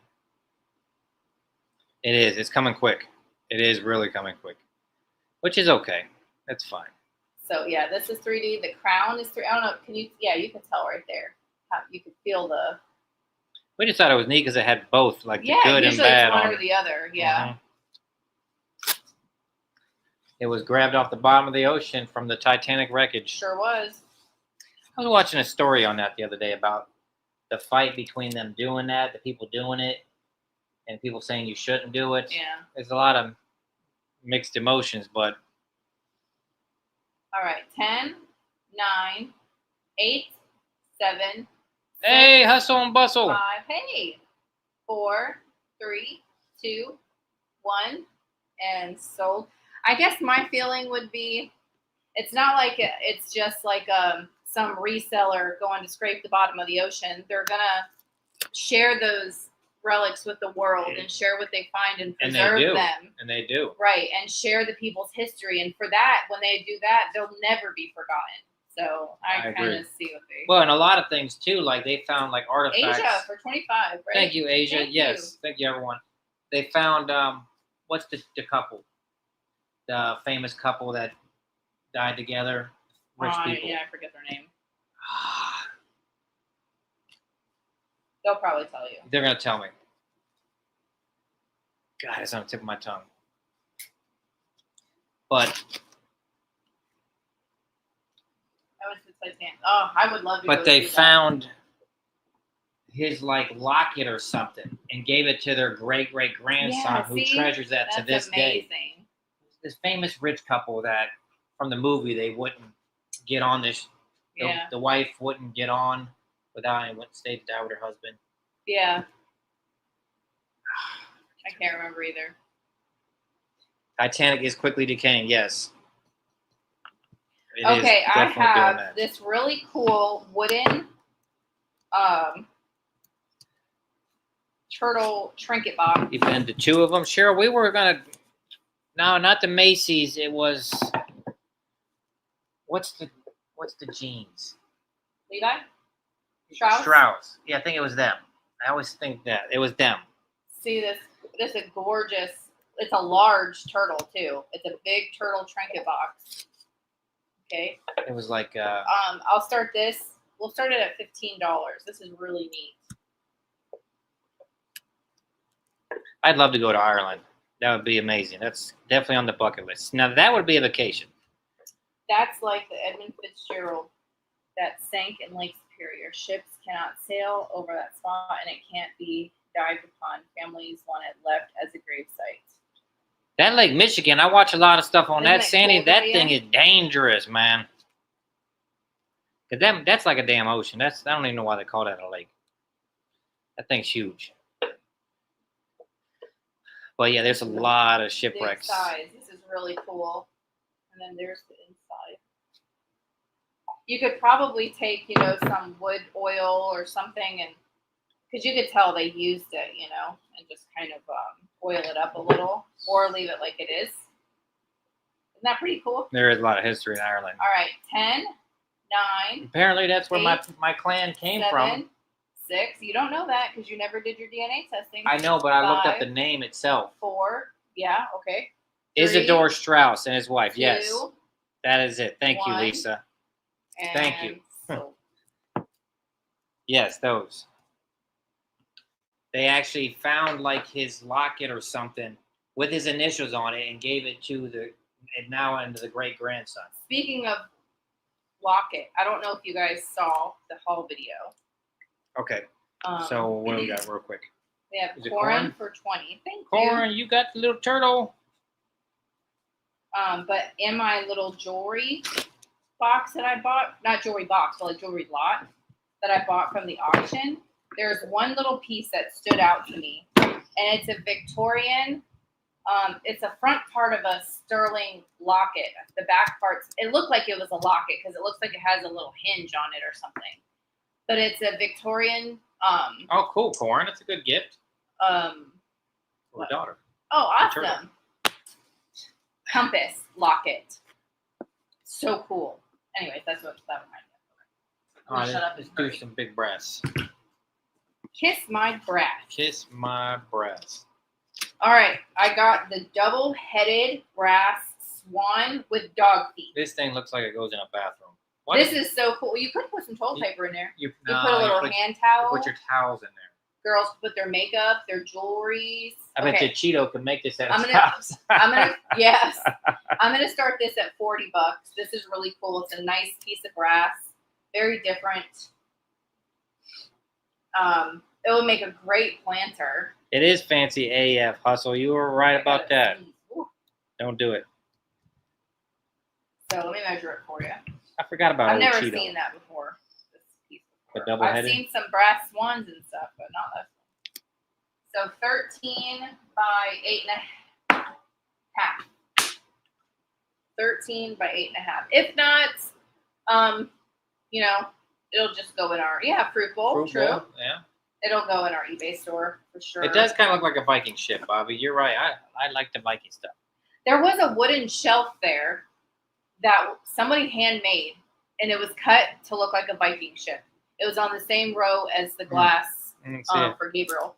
It is. It's coming quick. It is really coming quick. Which is okay. That's fine. So yeah, this is 3D. The crown is 3D. I don't know. Can you? Yeah, you can tell right there. How you can feel the. We just thought it was neat because it had both, like the Yeah, good and usually bad it's one on or it. the other. Yeah. Mhm. It was grabbed off the bottom of the ocean from the Titanic wreckage. Sure was. I was watching a story on that the other day about the fight between them doing that, the people doing it, and people saying you shouldn't do it. Yeah. There's a lot of mixed emotions, but All right. 10, 9, 8, 7. hey, hustle and bustle. 5. Hey. 4, 3, 2, 1, and sold. I guess my feeling would be, it's not like it's just like some reseller going to scrape the bottom of the ocean. They're gonna share those relics with the world and share what they find and And preserve they do. them. And they do. Right, and share the people's history. And for that, when they do that, they'll never be forgotten. So I I kind agree. of see what they. Well, and a lot of things too, like they found like artifacts. Asia for 25, right? Thank you, Asia. Thank Yes, thank you, everyone. They found what's the couple, the famous couple that died together, rich people. Yeah, I forget their name. They'll probably tell you. They're gonna tell me. God, it's on the tip of my tongue. But That was the Titanic. Oh, I would love to. but go they see that. found his like locket or something and gave it to their great grandson Yeah, who see? treasures that to That's this day. amazing. This famous rich couple that from the movie they wouldn't get on this. Yeah, The wife wouldn't get on without and wouldn't stay to die with her husband. yeah. I can't remember either. Titanic is quickly decaying. Yes. It is Okay, I definitely doing have that. this really cool wooden turtle trinket box. You've been to two of them. Cheryl, we were gonna. No, not the Macy's. It was What's the jeans? Levi? Strauss? Strauss. Yeah, I think it was them. I always think that it was them. See this is a gorgeous, it's a large turtle too. It's a big turtle trinket box. Okay. It was like I'll start this. We'll start it at $15. This is really neat. I'd love to go to Ireland. That would be amazing. That's definitely on the bucket list. Now that would be a vacation. That's like the Edmund Fitzgerald that sank in Lake Superior. Ships cannot sail over that spot, and it can't be dived upon. Families want it left as a gravesite. That Lake Michigan, I watch a lot of stuff on Isn't that, it Sandy. cool, That Lydia? thing is dangerous, man. Cause that's like a damn ocean. I don't even know why they call that a lake. That thing's huge. But yeah, there's a lot of Big shipwrecks. size. This is really cool. And then there's the inside. You could probably take, some wood oil or something, and because you could tell they used it, and just kind of oil it up a little, or leave it like it is. Isn't that pretty cool? There is a lot of history in Ireland. All right, 10, 9, Apparently, that's where 8, my clan came 7, from. 6. You don't know that because you never did your DNA testing. I know, but I looked up 5, the name itself. 4. Yeah. Okay. 3, Isidore Strauss and his wife. 2, Yes, that is it. Thank you, 1. Lisa. And Thank you. so Yes, those. They actually found like his locket or something with his initials on it and gave it to the great grandson. speaking of locket, I don't know if you guys saw the haul video. Okay, so what do we got real quick? We have Is it corn corn? for 20. Thank Corn, you got the little turtle. you. But in my little jewelry box that I bought, not jewelry box, but like jewelry lot that I bought from the auction, there's one little piece that stood out to me, and it's a Victorian. It's a front part of a sterling locket. The back parts, it looked like it was a locket because it looks like it has a little hinge on it or something. But it's a Victorian. Oh, cool, corn. That's a good gift for What? a daughter. Oh, turtle. awesome. Compass locket. So cool. Anyways, that's what that reminded me of. All right, Shut up let's and do hurry. some big breasts. Kiss my brass. Kiss my breast. All right, I got the double-headed brass swan with dog feet. This thing looks like it goes in a bathroom. What This is so cool. You could put some toilet paper in there. You You put a little hand towel. put your towels in there. Girls put their makeup, their jewelries. I bet you Cheeto could make this at I'm his gonna- house. Yes. I'm gonna start this at $40. This is really cool. It's a nice piece of brass. Very different. It will make a great planter. It is fancy AF, Hustle. You were right I about gotta that. sneeze. Ooh. Don't do it. So let me measure it for you. I forgot about I've old never Cheeto. seen that before. This piece before. The double-headed? I've seen some brass swans and stuff, but not that one. So 13 by 8.5. 13 by 8.5. If not, it'll just go in our fruit bowl. Fruit True. bowl, yeah. It'll go in our eBay store for sure. It does kind of look like a Viking ship, Bobby. You're right. I like the Viking stuff. There was a wooden shelf there that somebody handmade, and it was cut to look like a Viking ship. It was on the same row as the glass See it. for Gabriel.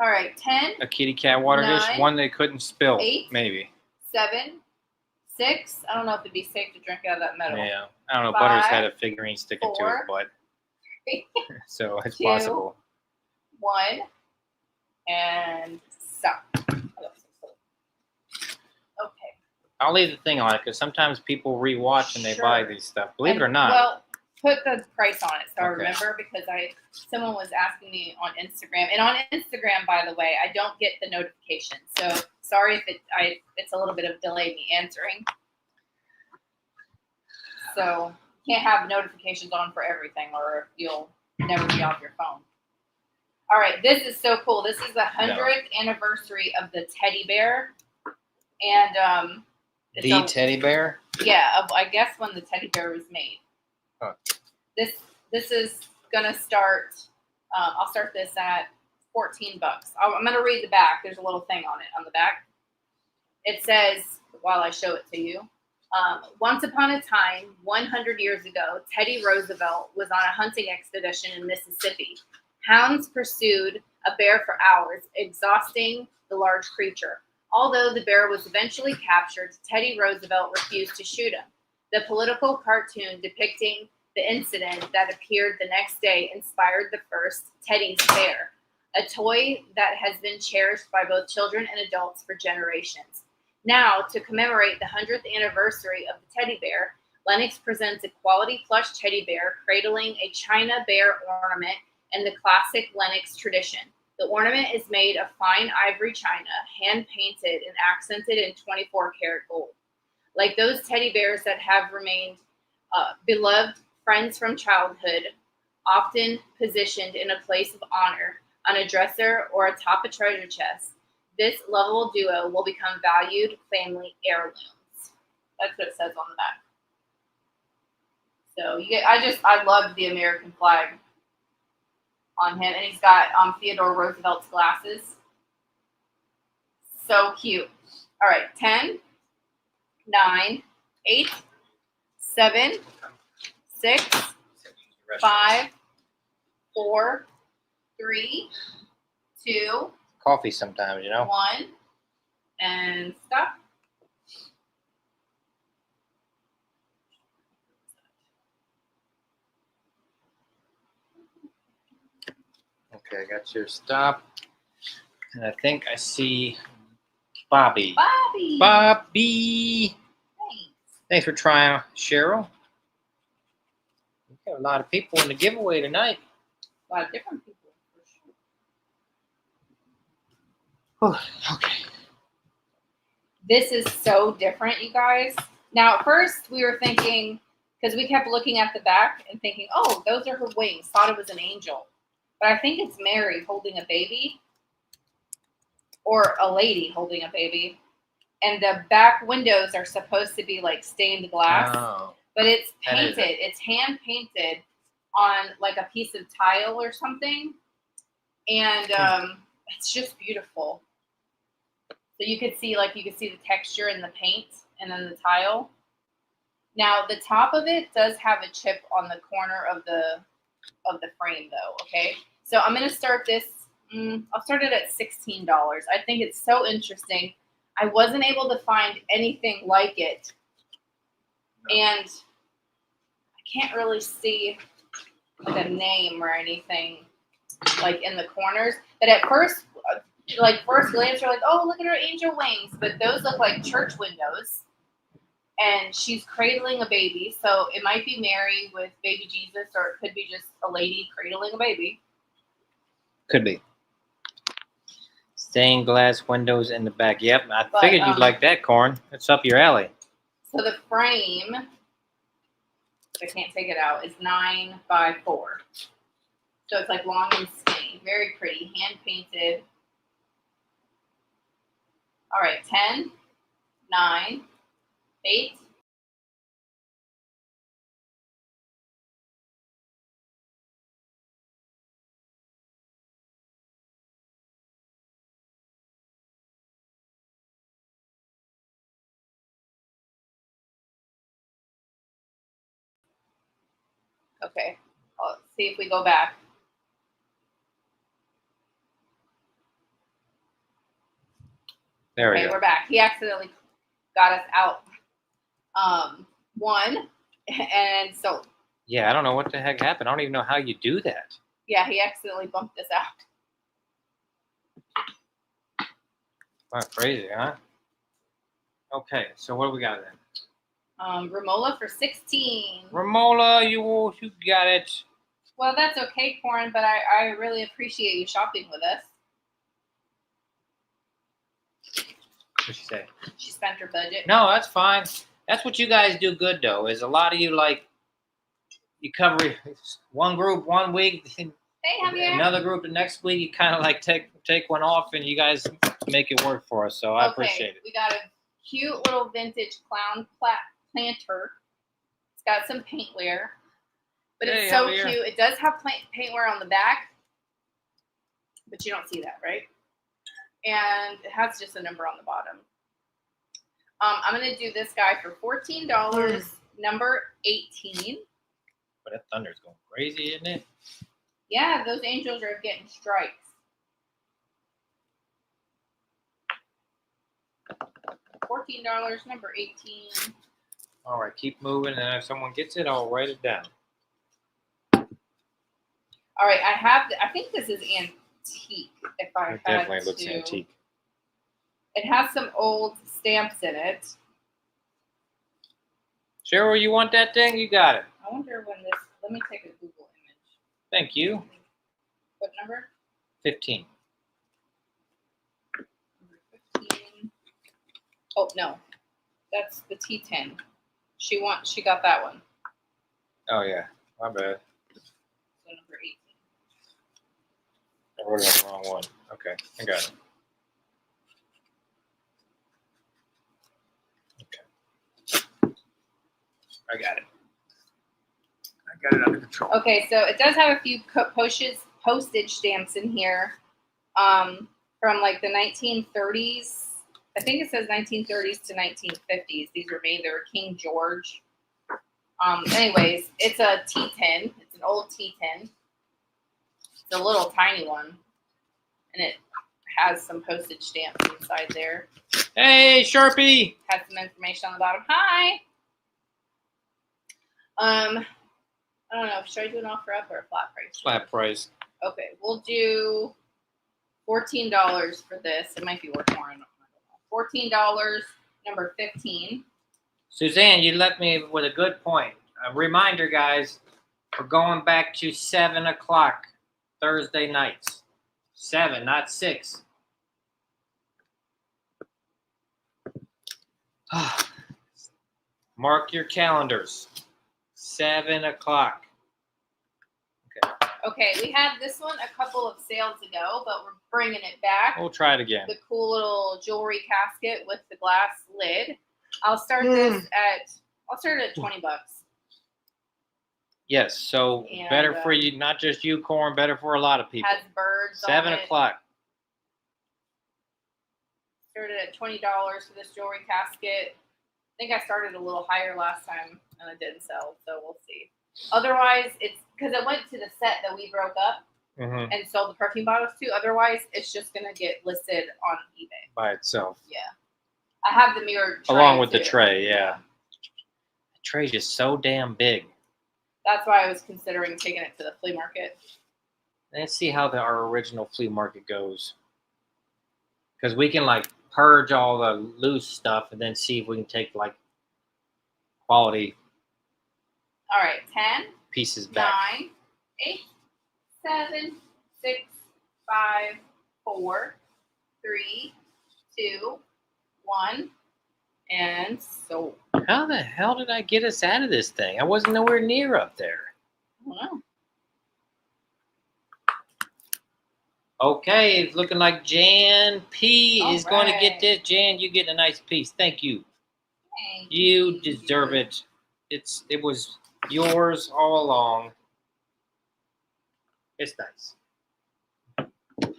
All right, 10, A kitty cat water dish, 9, one they couldn't spill, 8, maybe. 7, 6. I don't know if it'd be safe to drink out of that metal. Yeah. I don't know. Butters 5, had a figurine sticking to 4, his butt, 3, so it's 2, possible. 1, and stop. Okay. I'll leave the thing on it because sometimes people rewatch and they Sure. buy these stuff. Believe it or And, not. Well, put the price on it so I Okay. remember because someone was asking me on Instagram. And on Instagram, by the way, I don't get the notification. So sorry if it's a little bit of delay me answering. So you can't have notifications on for everything or you'll never be off your phone. All right, this is so cool. This is the 100th anniversary of the teddy bear. And it's the teddy bear? yeah, I guess when the teddy bear was made. Huh. This is gonna start. I'll start this at $14. I'm gonna read the back. There's a little thing on it on the back. It says while I show it to you. Once upon a time, 100 years ago, Teddy Roosevelt was on a hunting expedition in Mississippi. Hounds pursued a bear for hours, exhausting the large creature. Although the bear was eventually captured, Teddy Roosevelt refused to shoot him. The political cartoon depicting the incident that appeared the next day inspired the first Teddy's Bear, a toy that has been cherished by both children and adults for generations. Now, to commemorate the 100th anniversary of the teddy bear, Lennox presents a quality plush teddy bear cradling a China bear ornament in the classic Lennox tradition. The ornament is made of fine ivory china, hand-painted and accented in 24-karat gold. Like those teddy bears that have remained beloved friends from childhood, often positioned in a place of honor on a dresser or atop a treasure chest, this lovable duo will become valued family heirlooms. That's what it says on the back. So you get, I love the American flag on him, and he's got Theodore Roosevelt's glasses. So cute. All right, 10, 9, 8, 7, 6, 5, 4, 3, 2, Coffee sometimes, 1, and stop. Okay, I got your stop. And I think I see Bobby. Bobby. Bobby. Thanks. Thanks for trying, Cheryl. We got a lot of people in the giveaway tonight. A lot of different people, for sure. Okay. This is so different, you guys. Now, at first, we were thinking, because we kept looking at the back and thinking, oh, those are her wings. Thought it was an angel. But I think it's Mary holding a baby. Or a lady holding a baby. And the back windows are supposed to be like stained glass. Oh, but it's painted. It's hand painted on like a piece of tile or something. And it's just beautiful. So you could see the texture in the paint and then the tile. Now the top of it does have a chip on the corner of the frame though, okay? So I'm gonna start this, I'll start it at $16. I think it's so interesting. I wasn't able to find anything like it. And I can't really see like a name or anything like in the corners. But at first glance, you're like, oh, look at her angel wings. But those look like church windows. And she's cradling a baby. So it might be Mary with baby Jesus, or it could be just a lady cradling a baby. could be. Stained glass windows in the back. Yep, I figured you'd like that, Corn. It's up your alley. So the frame, I can't take it out, is 9 by 4. So it's like long and skinny. Very pretty. Hand painted. All right, 10, 9, 8. Okay, let's see if we go back. There we go. We're back. He accidentally got us out. One, and so. Yeah, I don't know what the heck happened. I don't even know how you do that. Yeah, he accidentally bumped us out. Wow, crazy, huh? Okay, so what do we got then? Remola for 16. Romola, you got it. Well, that's okay, Corn, but I really appreciate you shopping with us. What'd she say? She spent her budget. No, that's fine. That's what you guys do good, though, is a lot of you, like, you cover one group one week, Hey, Javier. another group the next week, you kind of, like, take one off, and you guys make it work for us, so I appreciate it. We got a cute little vintage clown planter. It's got some paintwear, but it's so Javier. cute. It does have paintwear on the back, but you don't see that, right? And it has just a number on the bottom. I'm gonna do this guy for $14, number 18. But that thunder's going crazy, isn't it? Yeah, those angels are getting strikes. $14, number 18. All right, keep moving, and if someone gets it, I'll write it down. All right, I think this is antique. If I It had definitely to. looks antique. It has some old stamps in it. Cheryl, you want that thing? You got it. I wonder when this. Let me take a Google image. Thank you. What number? 15. Number 15. Oh no, that's the T10. She got that one. Oh, yeah. My bad. So number 18. I wrote it on the wrong one. Okay, I got it. Okay. I got it. I got it under control. Okay, so it does have a few postage stamps in here, from like the 1930s. I think it says 1930s to 1950s. These were made. They were King George. Anyways, it's a T10. It's an old T10. It's a little tiny one, and it has some postage stamps inside there. Hey, Sharpie! Has some information on the bottom. Hi. I don't know. Should I do an offer up or a flat price? Flat price. Okay, we'll do $14 for this. It might be worth more. I don't know. $14, number 15. Suzanne, you left me with a good point. A reminder, guys, we're going back to 7 o'clock Thursday nights. 7, not 6. Mark your calendars. 7 o'clock. Okay. Okay, we had this one a couple of sales ago, but we're bringing it back. We'll try it again. The cool little jewelry casket with the glass lid. I'll start this at $20. Yes, so And, better for you, not just you, Corin, better for a lot of people. Has birds 7 on it. o'clock. Started at $20 for this jewelry casket. I think I started a little higher last time and it didn't sell, so we'll see. Otherwise, it's because it went to the set that we broke up and sold the perfume bottles to. Otherwise, it's just going to get listed on eBay. By itself. Yeah. I have the mirror tray along with too. the tray, yeah. The tray's just so damn big. That's why I was considering taking it to the flea market. Let's see how our original flea market goes. Because we can like purge all the loose stuff and then see if we can take like quality All right, 10, pieces back. 9, 8, 7, 6, 5, 4, 3, 2, 1, and sold. How the hell did I get us out of this thing? I wasn't nowhere near up there. I don't know. Okay, it's looking like Jan P is going to get right. this. Jan, you get a nice piece. Thank you. Thank You deserve it. It was yours all along. It's nice.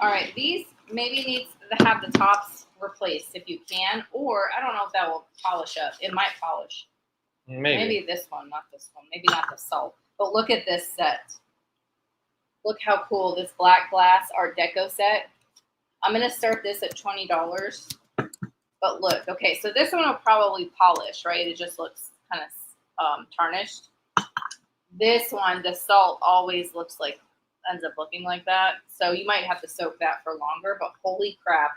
All right, these maybe needs to have the tops replaced if you can, or I don't know if that will polish up. It might polish. Maybe this one, not this one. Maybe not the salt. But look at this set. Look how cool this black glass Art Deco set. I'm going to start this at $20. But look, okay, so this one will probably polish, right? It just looks kind of tarnished. This one, the salt always looks like, ends up looking like that. So you might have to soak that for longer, but holy crap.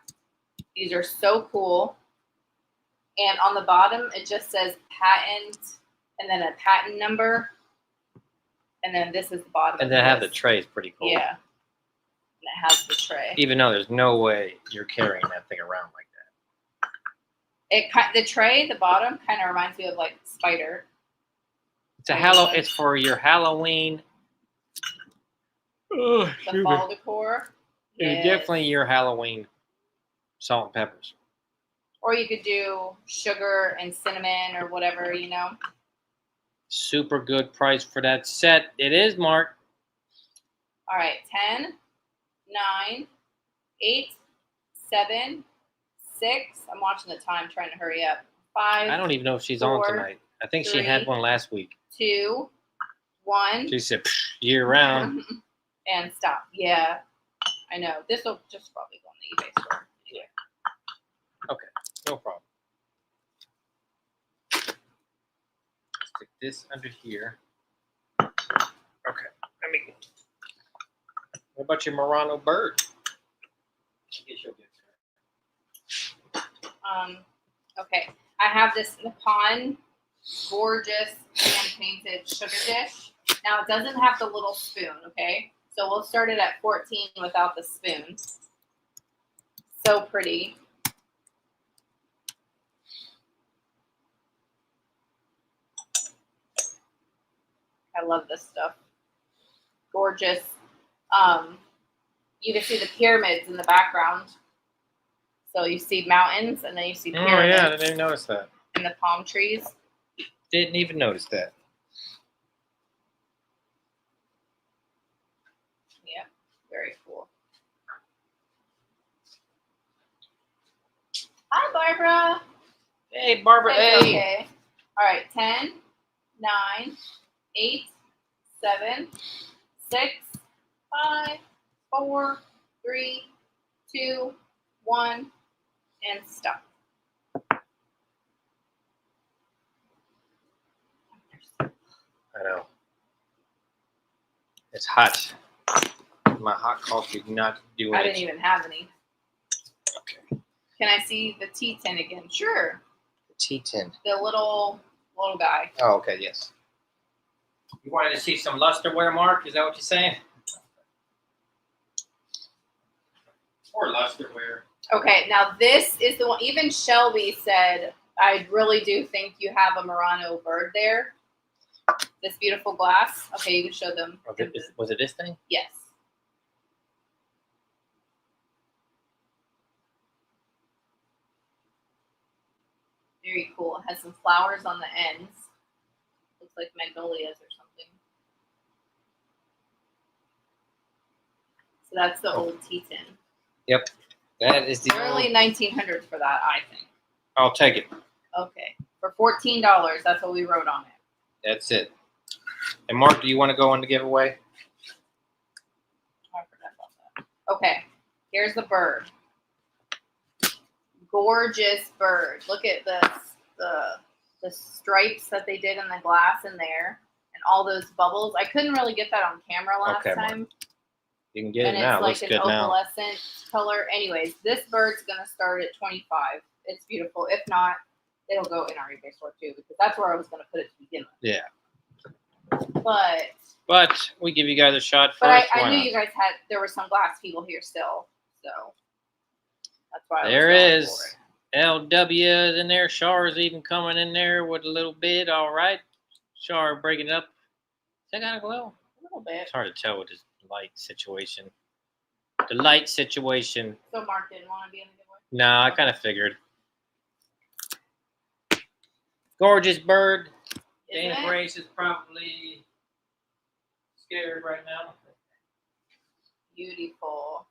These are so cool. And on the bottom, it just says patent and then a patent number. And then this is the bottom. And then have the tray is pretty cool. Yeah. And it has the tray. Even though there's no way you're carrying that thing around like that. The tray, the bottom, kind of reminds me of like Spider. It's it's for your Halloween. The fall decor. It's definitely your Halloween salt and peppers. Or you could do sugar and cinnamon or whatever, you know. Super good price for that set. It is, Mark. All right, 10, 9, 8, 7, 6. I'm watching the time, trying to hurry up. 5, I don't even know if she's on 4, tonight. I think she had 3, one last week. 2, 1. She said year round. And stop. Yeah, I know. This will just probably go on the eBay store. Yeah. Okay, no problem. Stick this under here. Okay, let me. What about your Murano bird? I guess you'll get her. Okay. I have this Nippon gorgeous hand painted sugar dish. Now it doesn't have the little spoon, okay? So we'll start it at 14 without the spoon. So pretty. I love this stuff. Gorgeous. You can see the pyramids in the background. So you see mountains and then you see pyramids. Oh yeah, I didn't even notice that. And the palm trees. Didn't even notice that. Yeah, very cool. Hi, Barbara. Hey, Barbara. It's Hey. okay. All right, 10, 9, 8, 7, 6, 5, 4, 3, 2, 1, and stop. I know. It's hot. My hot coffee not doing it. I didn't even have any. Okay. Can I see the tea tin again? Sure. The tea tin. The little guy. Oh, okay, yes. You wanted to see some lusterware, Mark? Is that what you're saying? Or lusterware. Okay, now this is the one. Even Shelby said, I really do think you have a Murano bird there. This beautiful glass. Okay, you can show them. Was it this thing? Yes. Very cool. It has some flowers on the ends. Looks like magnolias or something. So that's the old tea tin. Yep. That is the Early 1900s for that, I think. I'll take it. Okay. For $14, that's what we wrote on it. That's it. And Mark, do you want to go on the giveaway? I forgot about that. Okay. Here's the bird. Gorgeous bird. Look at the stripes that they did in the glass in there and all those bubbles. I couldn't really get that on camera last time. You can get and it now. It's It like looks an good now. opalescent color. Anyways, this bird's gonna start at 25. It's beautiful. If not, it'll go in our eBay store too, because that's where I was gonna put it to begin with. Yeah. But we give you guys a shot first. But I knew you guys there were some glass people here still, so that's why there is. LW is in there. Char's even coming in there with a little bit. All right. Char breaking it up. Is that kind of glow? A little bit. It's hard to tell with this light situation. The light situation. So Mark didn't want to be in the giveaway? No, I kind of figured. Gorgeous bird. Dana Grace is probably scared right now. Beautiful.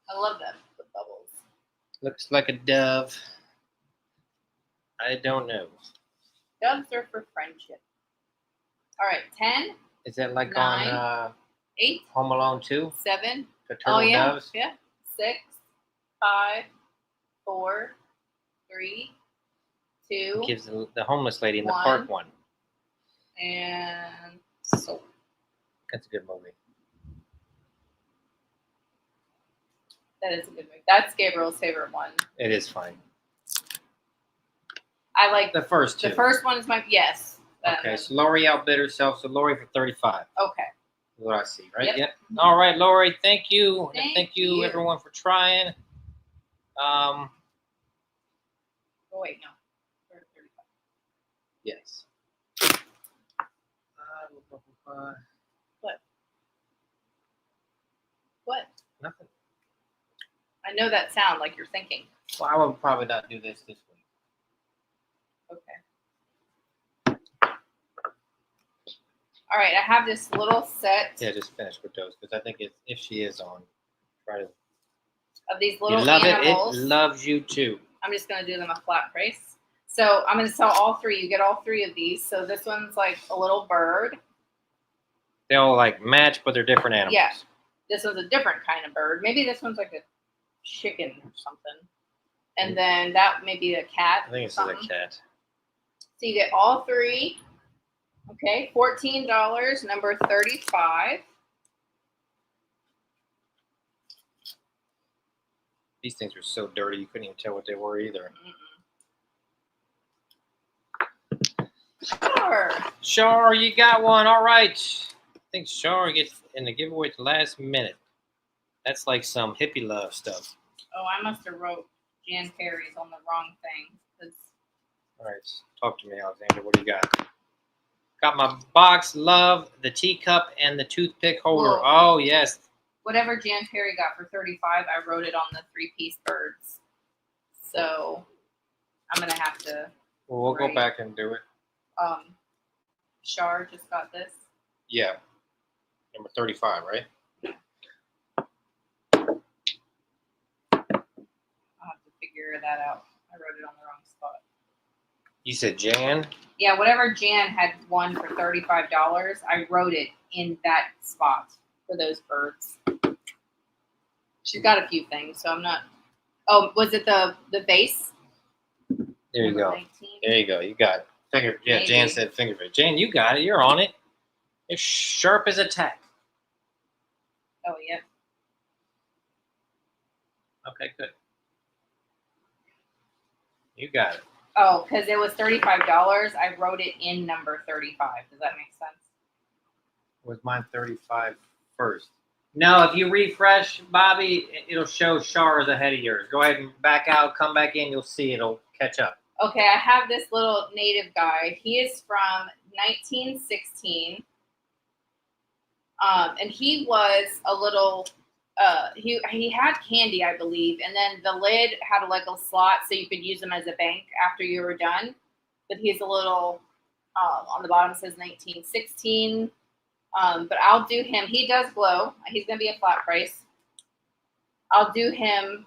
I love them, the bubbles. Looks like a dove. I don't know. Doves are for friendship. All right, 10. Is that like 9, on 8, Home Alone 2? 7. The turtle doves? Yeah. 6, 5, 4, 3, 2. It gives the homeless lady in the 1. park one. And So that's a good movie. that is a good movie. That's Gabriel's favorite one. It is fine. I like The first two. The first one is my yes. Okay, so Lori outbid herself. So Lori for 35. Okay. Is what I see, right? Yep. Yep. All right, Lori. Thank you. Thank you. Everyone for trying. Oh wait, no. 35. Yes. What? What? Nothing. I know that sound like you're thinking. Well, I would probably not do this week. Okay. All right, I have this little set Yeah, just finish with those because I think if she is on, try to. of these You little love animals. it. It loves you too. I'm just gonna do them a flat price. So I'm gonna sell all three. You get all three of these. So this one's like a little bird. They all like match, but they're different animals. Yeah. This one's a different kind of bird. Maybe this one's like a chicken or something. And then that may be a cat. I think it's a cat. So you get all three. Okay, $14, number 35. These things were so dirty you couldn't even tell what they were either. Sure. Char, you got one. All right. I think Char gets in the giveaway at the last minute. That's like some hippie love stuff. Oh, I must have wrote Jan Perry's on the wrong thing. All right, talk to me, Alexander. What do you got? Got my box. Love the teacup and the toothpick holder. Whoa. Oh yes. Whatever Jan Perry got for 35, I wrote it on the three-piece birds. So I'm gonna have to. Well, we'll go back and do it. Char just got this. Yeah. Number 35, right? I'll have to figure that out. I wrote it on the wrong spot. You said Jan? Yeah, whatever Jan had won for $35, I wrote it in that spot for those birds. She's got a few things, so I'm not. Oh, was it the vase? There you go. 19? There you go. You got it. Finger. Yeah, Maybe. Jan said finger fit. Jan, you got it. You're on it. It's sharp as a tack. Oh, yeah. Okay, good. You got it. Oh, because it was $35. I wrote it in number 35. Does that make sense? Was mine 35 first? No, if you refresh, Bobby, it'll show Char's ahead of yours. Go ahead and back out, come back in, you'll see it'll catch up. Okay, I have this little native guy. He is from 1916. And he was a little, he had candy, I believe, and then the lid had like a slot so you could use them as a bank after you were done. But he's a little, on the bottom says 1916. But I'll do him. He does glow. He's going to be a flat price. I'll do him.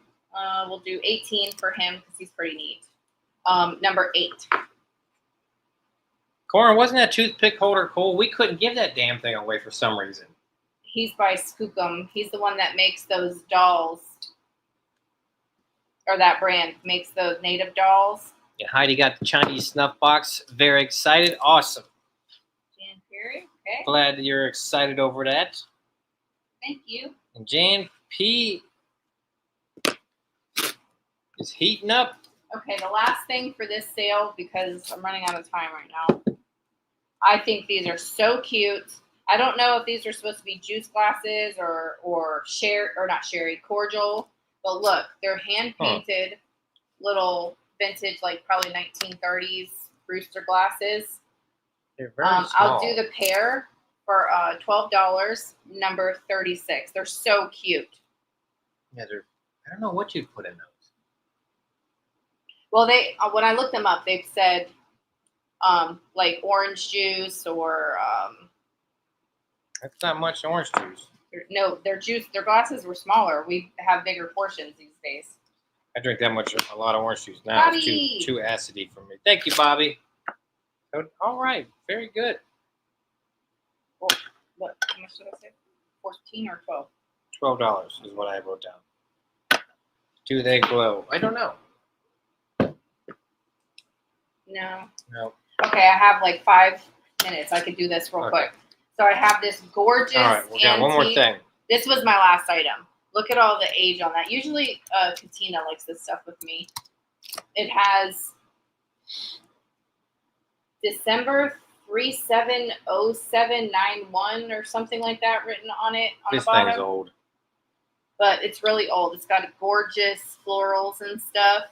We'll do 18 for him because he's pretty neat. Number 8. Corin, wasn't that toothpick holder cool? We couldn't give that damn thing away for some reason. He's by Skookum. He's the one that makes those dolls. Or that brand makes those native dolls. Yeah, Heidi got the Chinese snuff box. Very excited. Awesome. Jan Perry. Okay. Glad that you're excited over that. Thank you. And Jan P is heating up. Okay, the last thing for this sale, because I'm running out of time right now. I think these are so cute. I don't know if these are supposed to be juice glasses or sherry, or not sherry, cordial. But look, they're hand painted little vintage, like probably 1930s Brewster glasses. They're very small. I'll do the pair for $12, number 36. They're so cute. Yeah, I don't know what you'd put in those. Well, they when I looked them up, they've said like orange juice or That's not much orange juice. no, their glasses were smaller. We have bigger portions these days. I drink that much, a lot of orange juice now. Bobby. It's too acidy for me. Thank you, Bobby. All right, very good. Well, what? How much did I say? 14 or 12? $12 is what I wrote down. Do they glow? I don't know. No. No. Okay, I have like 5 minutes. I could do this real quick. So I have this gorgeous All right, we got one more thing. This was my last item. Look at all the age on that. Usually, Katina likes this stuff with me. It has December 370791 or something like that written on it on This the bottom. thing's old. But it's really old. It's got gorgeous florals and stuff.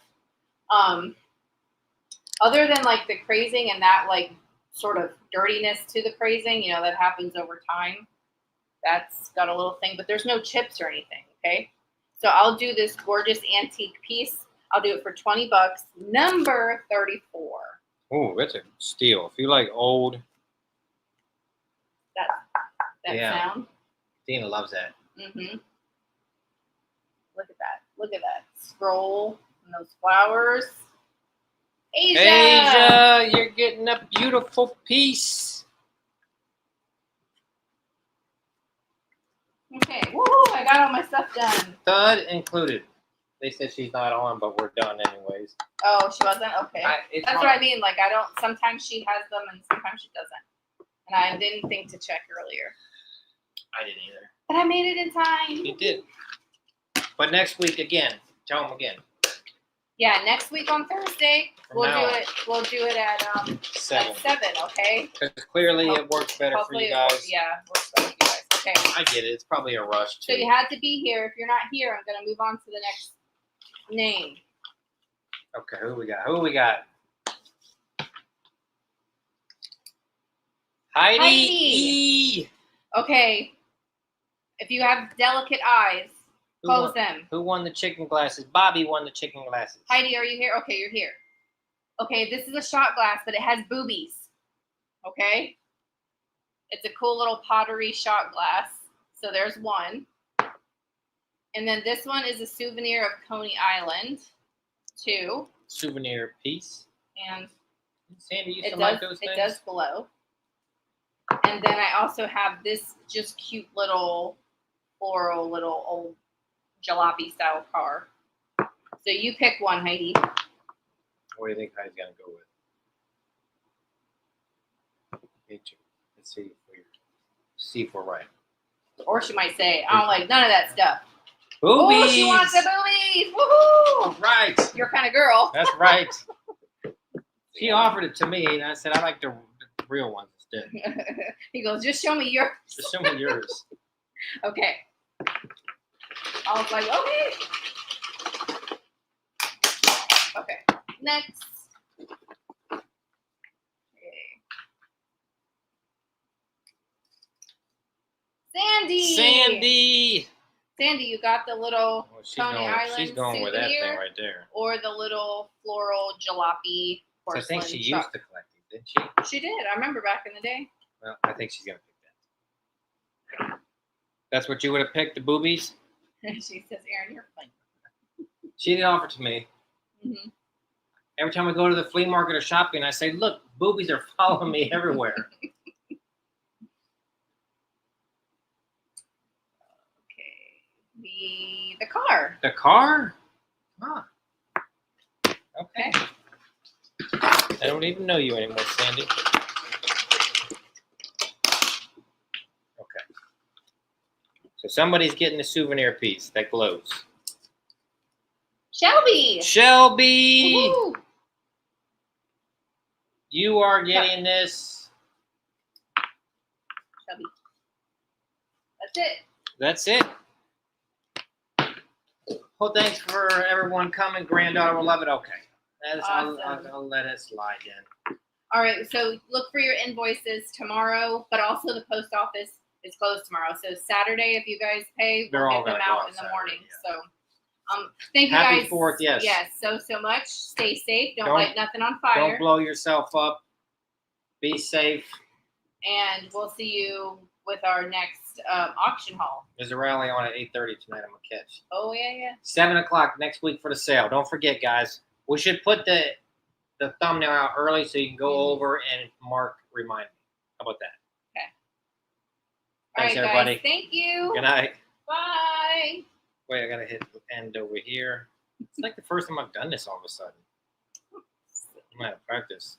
Other than like the crazing and that like sort of dirtiness to the crazing, you know, that happens over time. That's got a little thing, but there's no chips or anything, okay? So I'll do this gorgeous antique piece. I'll do it for $20, number 34. Ooh, that's a steal. If you like old That Yeah. sound. Dina loves that. Mm-hmm. Look at that. Look at that scroll and those flowers. Asia. Asia, you're getting a beautiful piece. Okay. Woohoo! I got all my stuff done. Stud included. They said she's not on, but we're done anyways. Oh, she wasn't? Okay. That's fine. what I mean. Like, I don't, sometimes she has them and sometimes she doesn't. And I didn't think to check earlier. I didn't either. But I made it in time. You did. But next week again. Tell them again. Yeah, next week on Thursday, From we'll now do on. it. We'll do it at 7. 7, okay? Because clearly it works better for Hopefully you it works. guys. Yeah, works better for you guys. Okay. I get it. It's probably a rush too. So you had to be here. If you're not here, I'm gonna move on to the next name. Okay, who we got? Who we got? Heidi. E. Okay. If you have delicate eyes, close them. Who won the chicken glasses? Bobby won the chicken glasses. Heidi, are you here? Okay, you're here. Okay, this is a shot glass, but it has boobies. Okay? It's a cool little pottery shot glass. So there's one. And then this one is a souvenir of Coney Island. 2. Souvenir piece. And Sandy used to it like those things. does glow. And then I also have this just cute little floral little old jalopy style car. So you pick one, Heidi. What do you think Heidi's gonna go with? Let's see if we're right. Or she might say, I don't like none of that stuff. Boobies! Oh, she wants the boobies! Woohoo! Right. Your kind of girl. That's right. She offered it to me, and I said I like the real ones instead. He goes, just show me yours. Just show me yours. Okay. I was like, okay. Okay. Next. Okay. Sandy. Sandy, you got the little Coney Island she's going with that souvenir thing right there. or the little floral jalopy So I porcelain think she truck? used to collect these, didn't she? She did. I remember back in the day. Well, I think she's gonna pick that. That's what you would have picked, the boobies? She says, Aaron, you're funny. She didn't offer to me. Mm-hmm. Every time I go to the flea market or shopping, I say, look, boobies are following me everywhere. Okay. The car. The car? Huh. Okay. I don't even know you anymore, Sandy. Okay. So somebody's getting a souvenir piece that glows. Shelby. Shelby! Woo-hoo. You are getting this. Shelby. That's it. That's it. Well, thanks for everyone coming. Granddaughter will love it. Okay. Awesome. I'll let it slide in. All right. So look for your invoices tomorrow, but also the post office is closed tomorrow. So Saturday, if you guys pay, They're we'll all get them gonna go out out in the Saturday, morning. yeah. So thank you Happy guys. 4th, yes. Yes, so much. Stay safe. Don't Don't- light nothing on fire. Don't blow yourself up. Be safe. And we'll see you with our next auction haul. There's a rally on at 8:30 tonight. I'm going to catch. Oh, yeah. 7 o'clock next week for the sale. Don't forget, guys. We should put the thumbnail out early so you can go over and mark remind me. How about that? Okay. Thanks, All right, everybody. guys. Thank you. Good night. Bye. Wait, I got to hit end over here. It's like the first time I've done this all of a sudden. I'm out of practice.